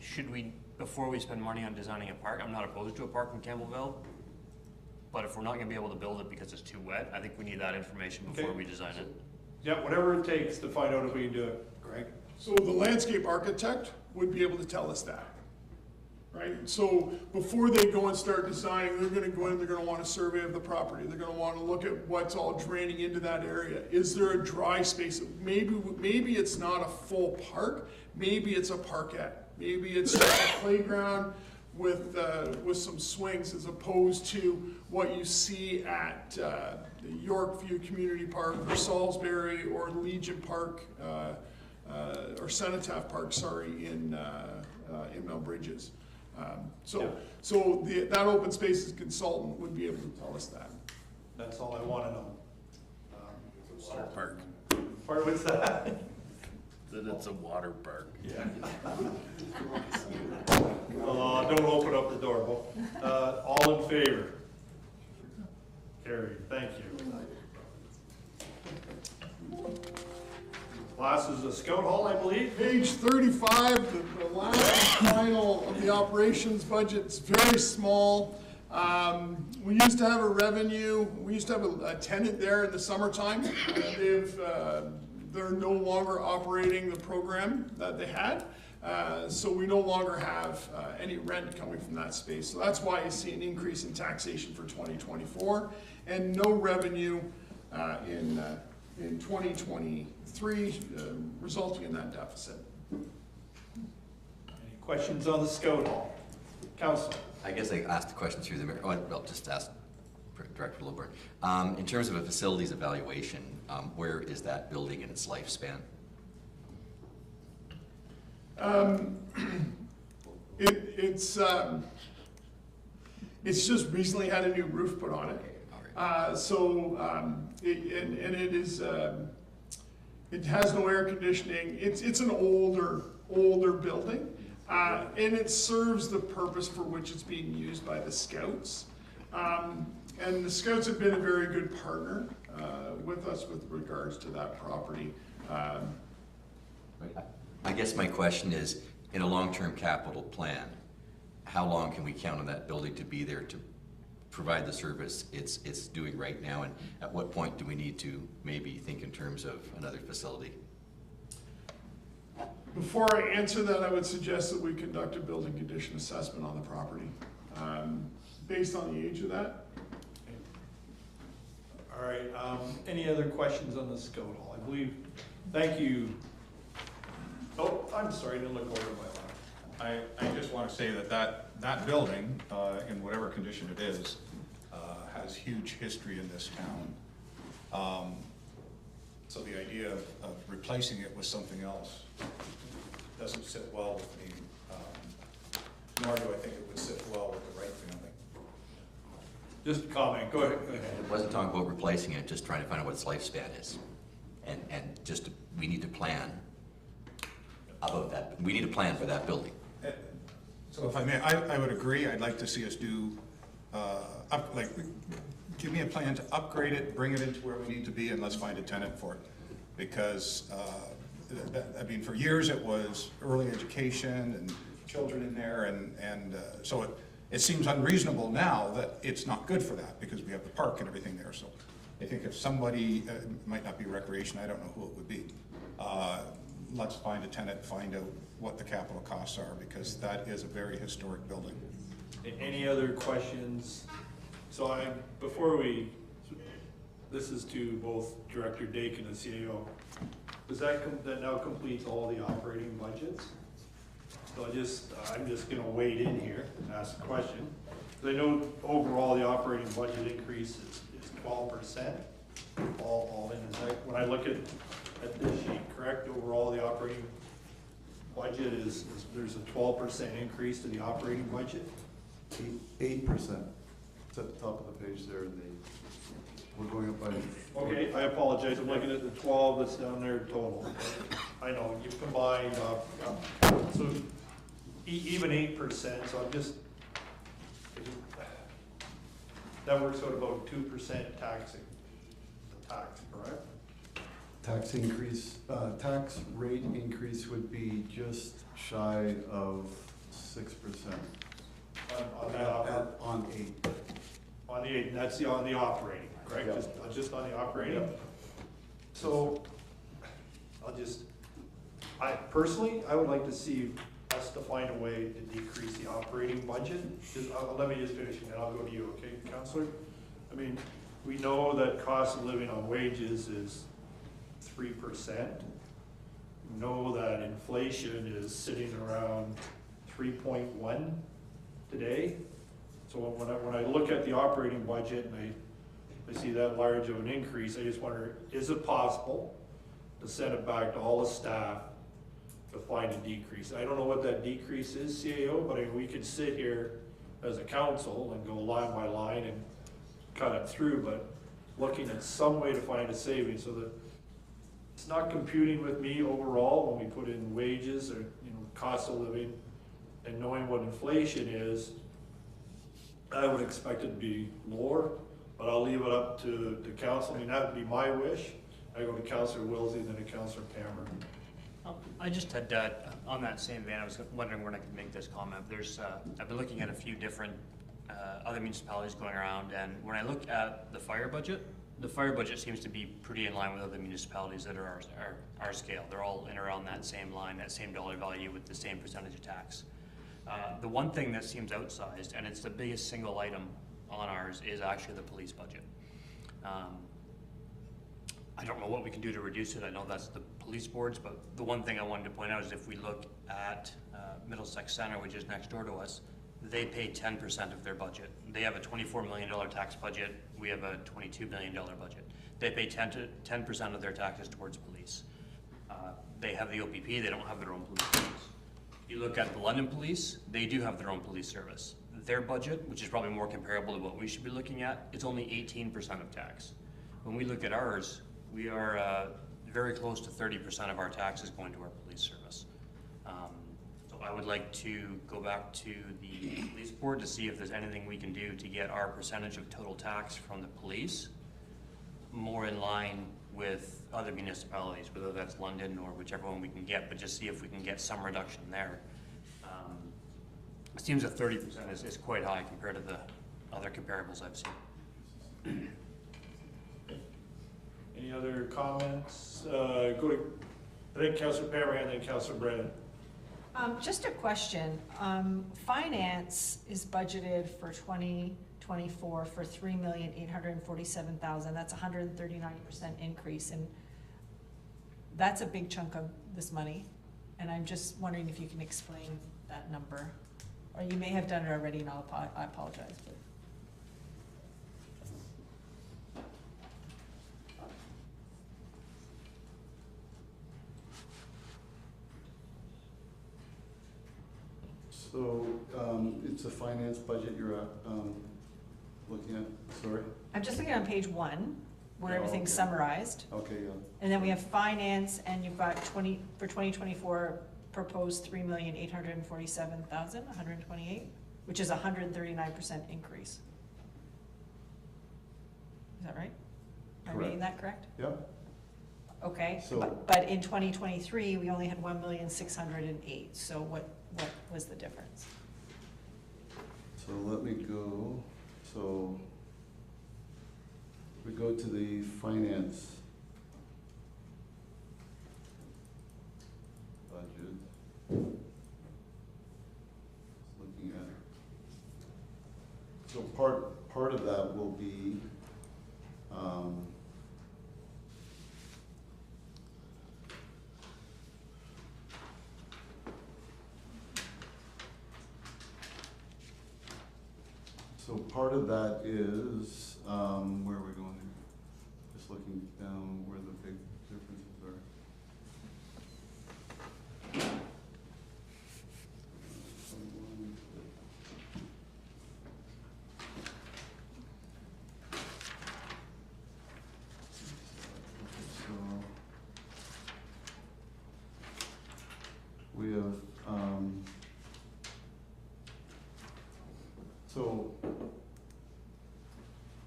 should we, before we spend money on designing a park, I'm not opposed to a park in Campbellville, but if we're not gonna be able to build it because it's too wet, I think we need that information before Okay. we design it. Yeah, whatever it takes to find out if we can do it. Greg? So the landscape architect would be able to tell us that, right? So before they go and start designing, they're gonna go in, they're gonna want a survey of the property, they're gonna wanna look at what's all draining into that area. Is there a dry space? Maybe it's not a full park, maybe it's a parkette. Maybe it's just a playground with some swings as opposed to what you see at the Yorkview Community Park or Salisbury or Legion Park, or Cenotaph Park, sorry, in Mount Bridges. So that open spaces consultant would be able to tell us that. That's all I want to know. Water park. Part what's that? That it's a water park. Yeah. Don't open up the door. All in favor? Carried. Thank you. Last is the Scout Hall, I believe. Page 35, the last and final of the operations budget's very small. We used to have a revenue, we used to have a tenant there in the summertime. They're no longer operating the program that they had. So we no longer have any rent coming from that space. So that's why you see an increase in taxation for 2024 and no revenue in 2023, resulting in that deficit. Any questions on the Scout Hall? Council. I guess I asked the question through the mayor, well, just ask Director Lilburn. In terms of a facilities evaluation, where is that building in its lifespan? It's just recently had a new roof put on it. It has no air conditioning. It's an older building, and it serves the purpose for which it's being used by the Scouts. And the Scouts have been a very good partner with us with regards to that property. I guess my question is, in a long-term capital plan, how long can we count on that building to be there to provide the service it's doing right now? And at what point do we need to maybe think in terms of another facility? Before I answer that, I would suggest that we conduct a building condition assessment on the property, based on the age of that. All right, any other questions on the Scout Hall? I believe, thank you. Oh, I'm sorry, I didn't look over my line. I just want to say that building, in whatever condition it is, has huge history in this town. So the idea of replacing it with something else doesn't sit well with me, nor do I think it would sit well with the Wright family. Just a comment, go ahead. It wasn't talking about replacing it, just trying to find out what its lifespan is. And just, we need to plan about that. We need a plan for that building. So if I may, I would agree. I'd like to see us do, give me a plan to upgrade it, bring it into where we need to be, and let's find a tenant for it. Because, for years it was early education and children in there, and so it seems unreasonable now that it's not good for that, because we have the park and everything there. So I think if somebody, might not be recreation, I don't know who it would be, let's find a tenant, find out what the capital costs are, because that is a very historic building. Any other questions? So this is to both Director Dake and the CAO. Does that now completes all the operating budgets? So I'm just gonna wade in here and ask a question. I know overall the operating budget increase is 12%, all in. When I look at at this sheet, correct? Overall, the operating budget there's a 12% increase to the operating budget? 8%. It's at the top of the page there, we're going up by. Okay, I apologize, I'm looking at the 12 that's down there total. I know, you've combined, so even 8%, so I'm just, that works out about 2% taxing, the tax, correct? Tax increase, tax rate increase would be just shy of 6%. On the On 8. On the 8, and that's on the operating, correct? Yeah. Just on the operating? So, I personally, I would like to see us to find a way to decrease the operating budget. Let me just finish and then I'll go to you, okay, Counselor? I mean, we know that cost of living on wages is 3%. We know that inflation is sitting around 3.1 today. So when I look at the operating budget and I see that large of an increase, I just wonder, is it possible to send it back to all the staff to find a decrease? I don't know what that decrease is, CAO, but I mean, we could sit here as a council and go line by line and cut it through, but looking at some way to find a savings so that it's not computing with me overall when we put in wages or, cost of living, and knowing what inflation is, I would expect it to be lower, but I'll leave it up to council. I mean, that would be my wish. I go to Councillor Wilsey and then to Councillor Palmer. I just had, on that same vein, I was wondering when I could make this comment. I've been looking at a few different other municipalities going around, and when I look at the fire budget seems to be pretty in line with other municipalities that are our scale. They're all in around that same line, that same dollar value with the same percentage of tax. The one thing that seems outsized, and it's the biggest single item on ours, is actually the police budget. I don't know what we can do to reduce it. I know that's the police boards, but the one thing I wanted to point out is if we look at Middlesex Center, which is next door to us, they pay 10% of their budget. They have a $24 million tax budget. We have a $22 million budget. They pay 10% of their taxes towards police. They have the OPP. They don't have their own police service. You look at the London Police, they do have their own police service. Their budget, which is probably more comparable to what we should be looking at, it's only 18% of tax. When we look at ours, we are very close to 30% of our taxes going to our police service. So I would like to go back to the police board to see if there's anything we can do to get our percentage of total tax from the police more in line with other municipalities, whether that's London or whichever one we can get, but just see if we can get some reduction there. It seems that 30% is quite high compared to the other comparables I've seen. Any other comments? I think Councillor Palmer and then Councillor Brennan. Just a question. Finance is budgeted for 2024 for $3,847,000. That's a 139% increase, and that's a big chunk of this money. And I'm just wondering if you can explain that number, or you may have done it already, and I apologize. But. So, it's a finance budget you're looking at, sorry? I'm just looking on page 1, where Oh, everything's okay. summarized. Okay, yeah. And then we have finance, and you've got for 2024, proposed $3,847,000, 128, which is a 139% increase. Is that right? Am I reading that correct? Yep. Okay, So- but in 2023, we only had 1,608,000, so what was the difference? So let me go, so we go to the finance budget. Just looking at it. So part of that will be, so part of that is, where are we going here? Just looking down where the big differences are. So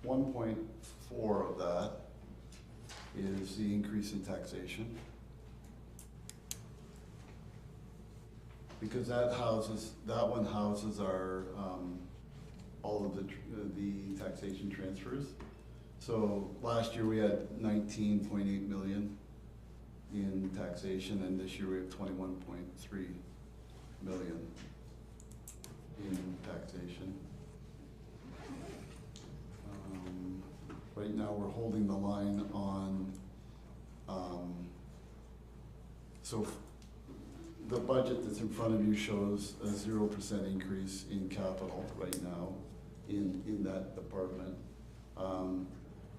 1.4 of that is the increase in taxation. Because that one houses our, all of the taxation transfers. So last year we had 19.8 million in taxation, and this year we have 21.3 million in taxation. Right now, we're holding the line on, so the budget that's in front of you shows a 0% increase in capital right now in that department.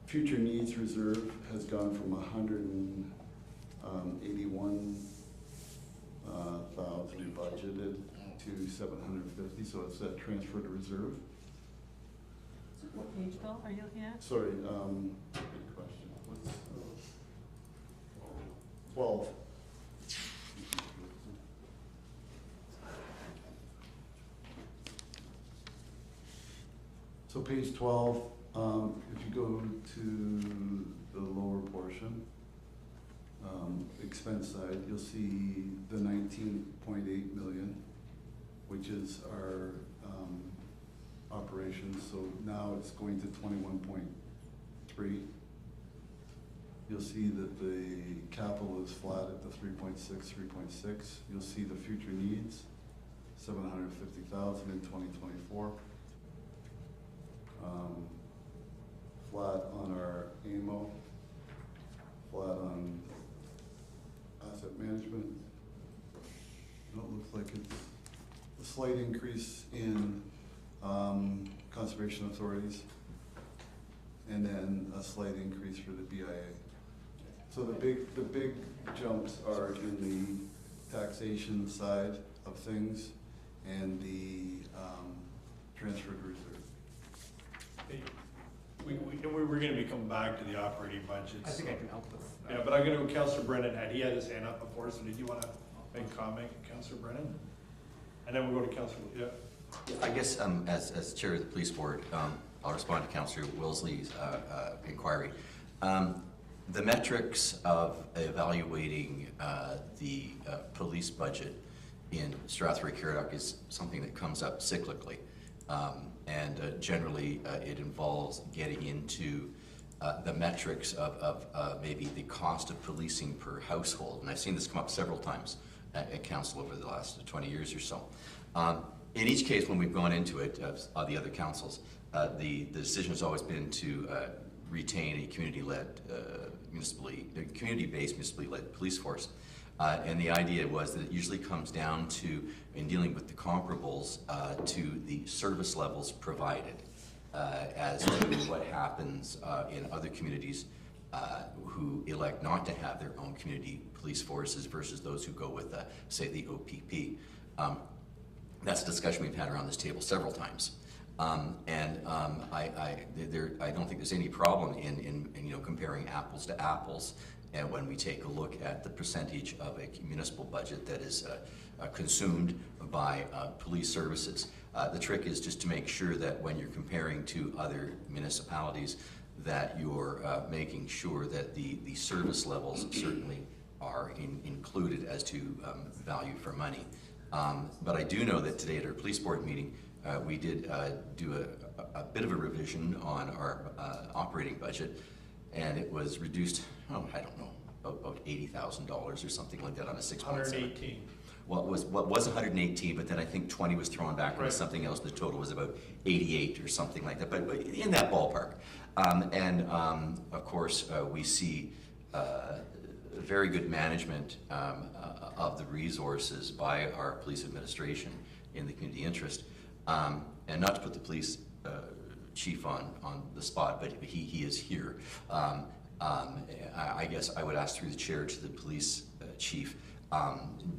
Future needs reserve has gone from 181,000 budgeted to 750, so it's that transfer to reserve. What page, Bill, are you looking at? Sorry, good question. What's 12? So page 12, if you go to the lower portion, expense side, you'll see the 19.8 million, which is our operations. So now it's going to 21.3. You'll see that the capital is flat at the 3.6. You'll see the future needs, 750,000 in 2024. Flat on our AMO, flat on asset management. It looks like it's a slight increase in conservation authorities, and then a slight increase for the BIA. So the big jumps are in the taxation side of things and the transferred reserve. Hey, we were gonna be coming back to the operating budgets. I think I can help with. Yeah, but I'm gonna go, Councillor Brennan he had his hand up before, so did you wanna make a comment, Councillor Brennan? And then we'll go to Councillor, yeah. I guess as chair of the police board, I'll respond to Councillor Wilsley's inquiry. The metrics of evaluating the police budget in Strathroy-Caradoc is something that comes up cyclically. And generally it involves getting into the metrics of maybe the cost of policing per household. And I've seen this come up several times at council over the last 20 years or so. In each case, when we've gone into it, the other councils, the decision has always been to retain a community-led, community-based municipally-led police force. And the idea was that it usually comes down to, in dealing with the comparables, to the service levels provided, as to what happens in other communities who elect not to have their own community police forces versus those who go with, say, the OPP. That's a discussion we've had around this table several times. I don't think there's any problem in comparing apples to apples, and when we take a look at the percentage of a municipal budget that is consumed by police services. The trick is just to make sure that when you're comparing to other municipalities, that you're making sure that the service levels certainly are included as to value for money. But I do know that today at our police board meeting, we did do a bit of a revision on our operating budget, and it was reduced, I don't know, about $80,000 or something like that on a 6.7. 118. Well, it was 118, but then I think 20 was thrown back into something else. The total was about 88 or something like that, but in that ballpark. Of course, we see very good management of the resources by our police administration in the community interest. And not to put the police chief on the spot, but he is here. I guess I would ask through the chair to the police chief,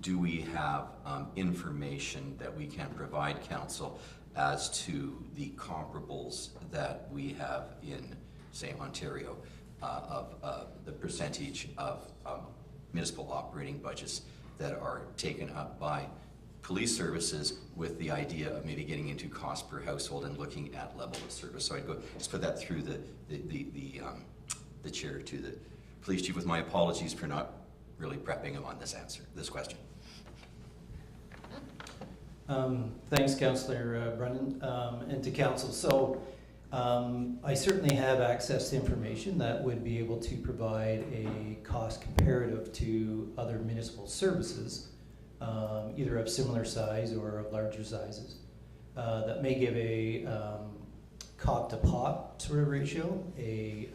do we have information that we can provide council as to the comparables that we have in, say, Ontario, of the percentage of municipal operating budgets that are taken up by police services with the idea of maybe getting into cost per household and looking at level of service. So I'd go, just put that through the chair to the police chief, with my apologies for not really prepping him on this question. Thanks, Councillor Brennan, and to council. So I certainly have access to information that would be able to provide a cost comparative to other municipal services, either of similar size or of larger sizes, that may give a cop to pop sort of ratio, a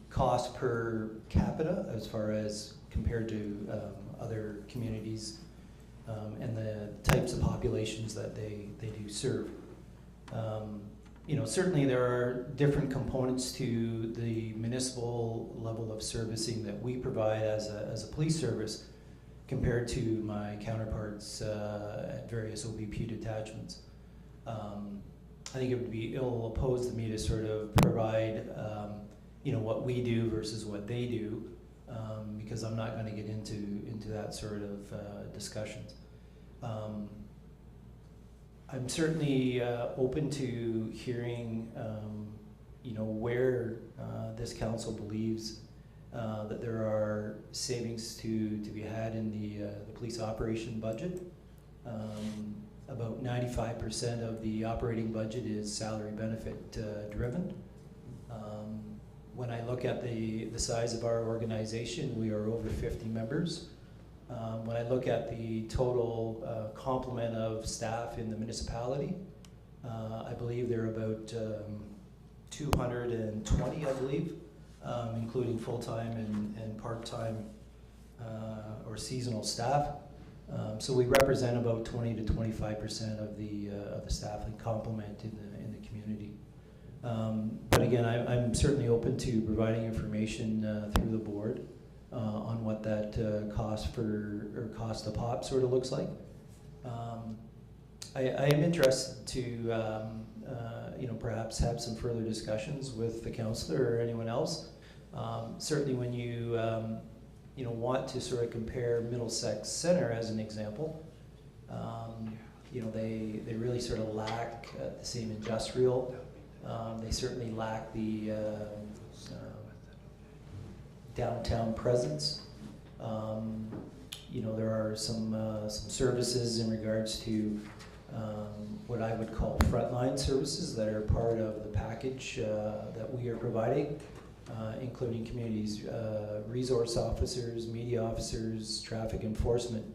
cost per capita as far as compared to other communities, and the types of populations that they do serve. You know, certainly there are different components to the municipal level of servicing that we provide as a police service compared to my counterparts at various OBP detachments. I think it would be ill opposed to me to sort of provide you know, what we do versus what they do, because I'm not going to get into that sort of discussions. I'm certainly open to hearing, you know, where this council believes that there are savings to be had in the police operation budget. About 95% of the operating budget is salary benefit driven. When I look at the size of our organization, we are over 50 members. When I look at the total complement of staff in the municipality, I believe there are about 220, I believe, including full-time and part-time or seasonal staff. So we represent about 20 to 25% of the staffing complement in the community. But again, I'm certainly open to providing information through the board on what that cost to pop sort of looks like. I am interested to you know, perhaps have some further discussions with the councillor or anyone else. Certainly when you you know, want to sort of compare Middlesex Centre as an example, you know, they really sort of lack the same industrial. They certainly lack the downtown presence. You know, there are some services in regards to what I would call frontline services that are part of the package that we are providing, including communities, resource officers, media officers, traffic enforcement,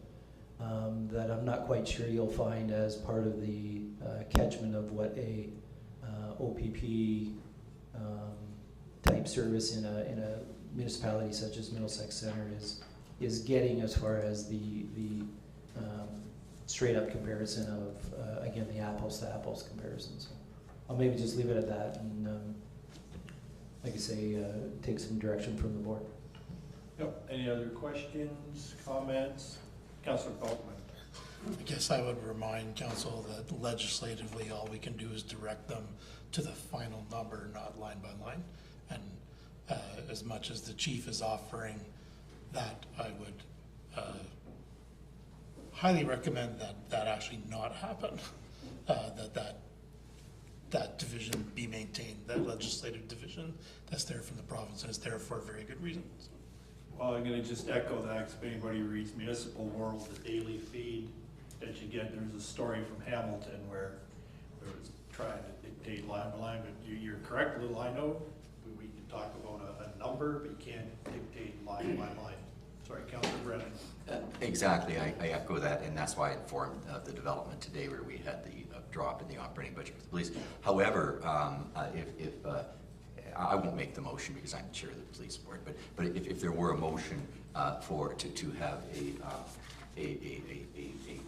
that I'm not quite sure you'll find as part of the catchment of what a OPP type service in a municipality such as Middlesex Centre is getting, as far as the straight up comparison of again, the apples to apples comparison. So I'll maybe just leave it at that, and like I say, take some direction from the board. Yep. Any other questions, comments? Councillor Beltman. I guess I would remind council that legislatively, all we can do is direct them to the final number, not line by line. And as much as the chief is offering that, I would highly recommend that actually not happen, that division be maintained, that legislative division that's there from the province, and is there for a very good reason. So. Well, I'm going to just echo that, because if anybody reads Municipal World, the daily feed that you get, there's a story from Hamilton where it was trying to dictate line by line, but you're correct, Little I know. We can talk about a number, but you can't dictate line by line. Sorry, Councillor Brennan. Exactly, I echo that, and that's why I informed the development today where we had the drop in the operating budget for the police. However, if I won't make the motion because I'm chair of the police board, but if there were a motion to have a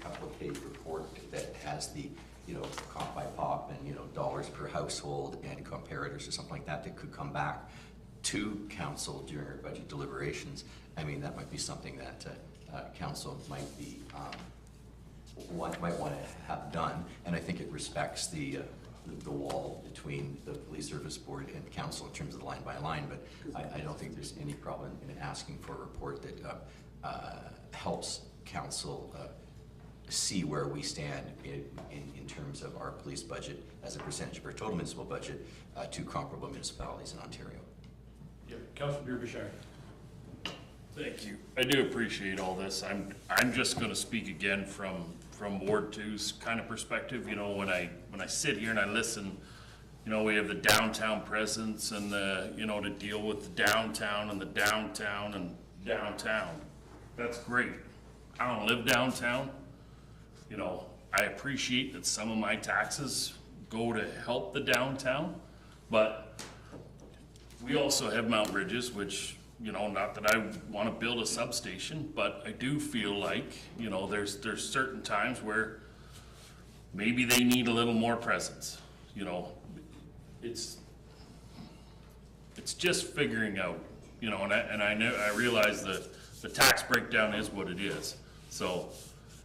couple of page report that has the, you know, cop by pop and, you know, dollars per household and comparators or something like that, that could come back to council during our budget deliberations, I mean, that might be something that council might be might want to have done, and I think it respects the wall between the police service board and council in terms of the line by line. But I don't think there's any problem in asking for a report that helps council see where we stand in terms of our police budget as a percentage of our total municipal budget to comparable municipalities in Ontario. Yeah, Councilor Derbyshire. Thank you. I do appreciate all this. I'm just gonna speak again from Ward 2's kind of perspective. You know, when I sit here and I listen, you know, we have the downtown presence and the, you know, to deal with the downtown and the downtown and downtown. That's great. I don't live downtown. You know, I appreciate that some of my taxes go to help the downtown, but we also have Mount Ridges, which, you know, not that I want to build a substation, but I do feel like, you know, there's certain times where maybe they need a little more presence. You know, it's just figuring out, you know, and I realize that the tax breakdown is what it is. So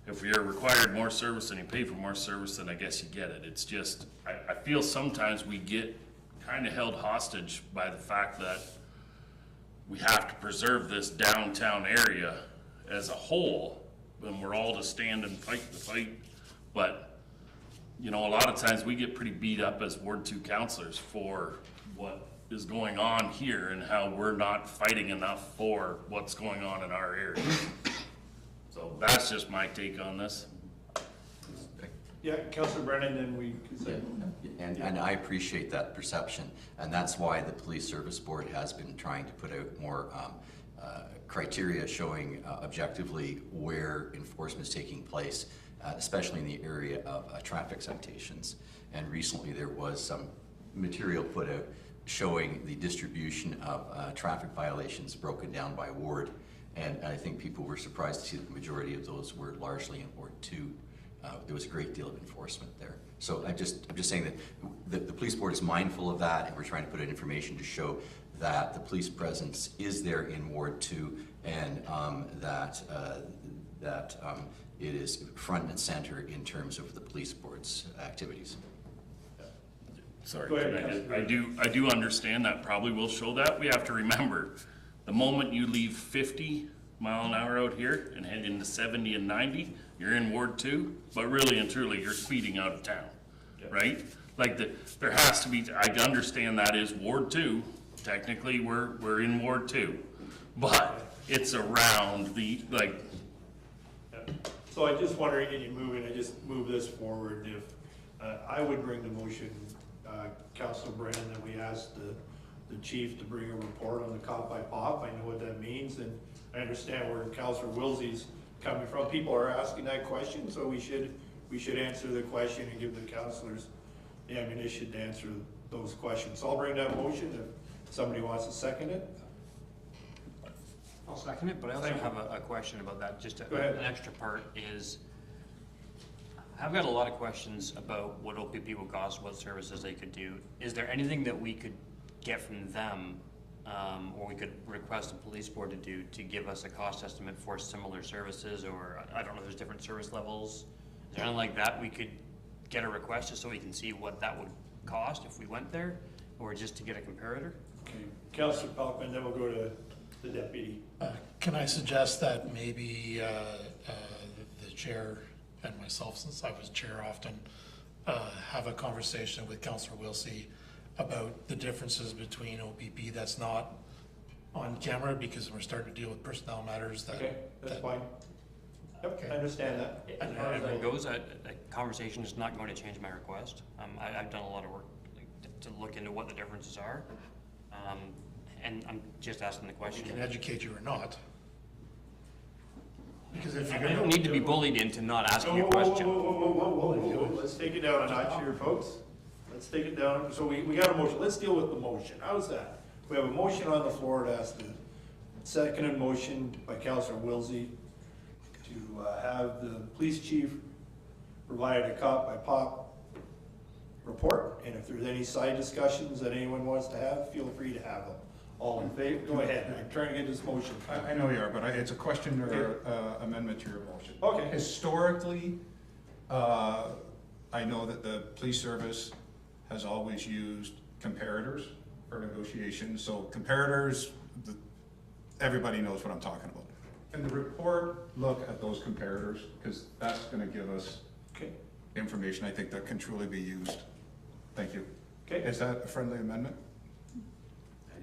if you're required more service and you pay for more service, then I guess you get it. It's just, I feel sometimes we get kind of held hostage by the fact that we have to preserve this downtown area as a whole, and we're all to stand and fight the fight. But, you know, a lot of times we get pretty beat up as Ward 2 councilors for what is going on here and how we're not fighting enough for what's going on in our area. So that's just my take on this. Yeah, Councilor Brennan, then we can say. And I appreciate that perception, and that's why the Police Service Board has been trying to put out more criteria showing objectively where enforcement is taking place, especially in the area of traffic citations. And recently there was some material put out showing the distribution of traffic violations broken down by ward, and I think people were surprised to see that the majority of those were largely in Ward 2. There was a great deal of enforcement there. So I'm just saying that the police board is mindful of that, and we're trying to put out information to show that the police presence is there in Ward 2, and that it is front and center in terms of the police board's activities. Sorry, Go ahead, I do understand that probably will show that. We have to remember, the moment you leave 50 mile an hour out here and head into 70 and 90, you're in Ward 2, but really and truly, you're speeding out of town, right? Like there has to be, I understand that is Ward 2. Technically, we're in Ward 2, but it's around the, like. Yeah. So I just wondering, and you moving, I just move this forward, if, I would bring the motion, Councilor Brennan, that we ask the chief to bring a report on the cop by pop. I know what that means, and I understand where Councilor Wilsey's coming from. People are asking that question, so we should answer the question and give the councilors the ammunition to answer those questions. So I'll bring that motion if somebody wants to second it. I'll second it, but I also have a question about that. Just Go ahead. an extra part is, I've got a lot of questions about what OPP will cost, what services they could do. Is there anything that we could get from them, or we could request the police board to do to give us a cost estimate for similar services, or I don't know, there's different service levels. Is there anything like that we could get a request just so we can see what that would cost if we went there, or just to get a comparator? Okay. Councilor Palkman, then we'll go to the deputy. Can I suggest that maybe the chair and myself, since I was chair often, have a conversation with Councillor Wilsey about the differences between OPP that's not on camera, because we're starting to deal with personnel matters that. Okay, that's fine. Yep, Okay. I understand that. As far as that goes, a conversation is not going to change my request. I've done a lot of work to look into what the differences are. And I'm just asking the We question. can educate you or not. Because if you're I don't gonna, need to be bullied into not asking a Whoa, question. whoa. Let's take it down a notch here, folks. Let's take it down. So we got a motion. Let's deal with the motion. How's that? We have a motion on the floor to ask the seconded motion by Councilor Wilsey to have the police chief provide a cop by pop report. And if there's any side discussions that anyone wants to have, feel free to have them. All in favor? Go ahead. I'm trying to get this motion. I know you are, but it's a question or amendment to your motion. Okay. Historically, I know that the police service has always used comparators for negotiations. So comparators, everybody knows what I'm talking about. Can the report look at those comparators? Because that's gonna give us Okay, information I think that can truly be used. Thank you. okay. Is that a friendly amendment?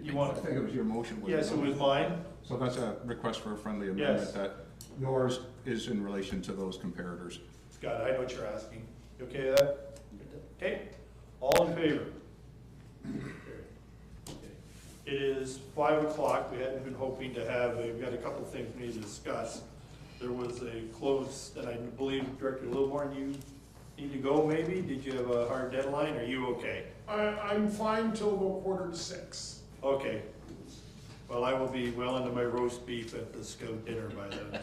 You I want, think it was your motion. wasn't yes, it was mine. So that's a request for a friendly amendment Yes. that yours is in relation to those comparators. Got it, I know what you're asking. You okay with that? Okay, all in favor? It is 5 o'clock, we hadn't been hoping to have, we've got a couple things we need to discuss. There was a close, and I believe Director Littlemore, you need to go maybe? Did you have a hard deadline, are you okay? I'm fine till about 5:45. Okay. Well, I will be well into my roast beef at the scout dinner by then,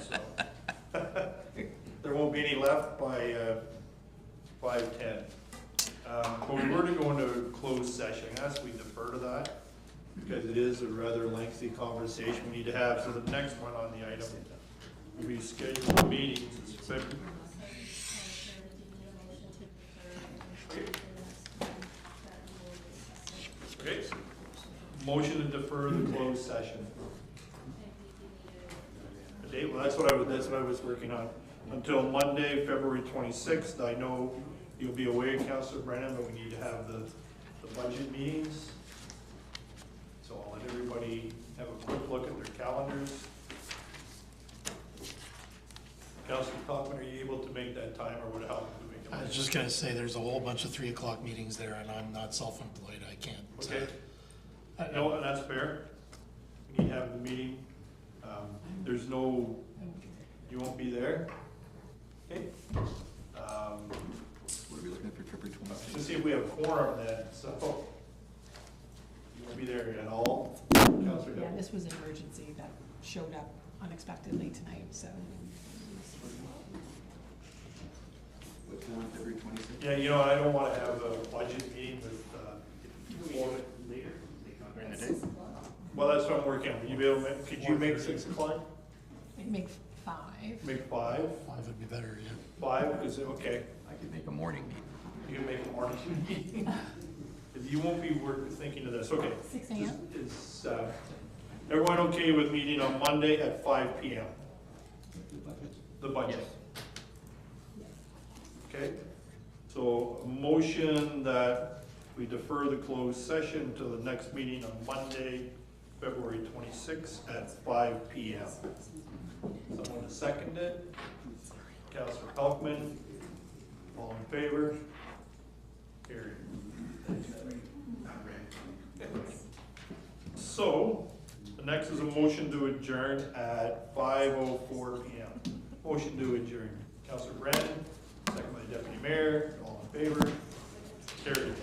so. There won't be any left by 5:10. But we were to go into a closed session, I ask we defer to that, because it is a rather lengthy conversation we need to have. So the next one on the item will be scheduled meetings. It's February. Okay. Motion to defer the closed session. The date, well, that's what I was working on. Until Monday, February 26th. I know you'll be away, Councilor Brennan, but we need to have the budget meetings. So I'll let everybody have a quick look at their calendars. Councilor Kaufman, are you able to make that time, or would it help to make it? I was just gonna say, there's a whole bunch of 3 o'clock meetings there, and I'm not self-employed, I can't. Okay. No, and that's fair. We need to have the meeting. There's no, you won't be there? Okay. What are we looking at for February 26th? Let's see if we have quorum then, so. You won't be there at all, Councilor? Yeah, this was an emergency that showed up unexpectedly tonight, so. What time on February 26th? Yeah, you know, I don't wanna have a budget meeting with, Later? During the day? well, that's what I'm working on. Would you be able to could you make 6 o'clock? Make 5. Make 5? 5 would be better, yeah. 5, is it, okay. I could make a morning meeting. You can make a morning meeting. You won't be thinking of this, okay. 6 a.m.? Is, everyone okay with meeting on Monday at 5 p.m.? The budget? Okay, so a motion that we defer the closed session to the next meeting on Monday, February 26th at 5 p.m. Someone to second it? Councilor Pelkman, all in favor? Carried. So, the next is a motion to adjourn at 5:04 p.m. Motion to adjourn. Councilor Brennan, second by Deputy Mayor, all in favor? Carried.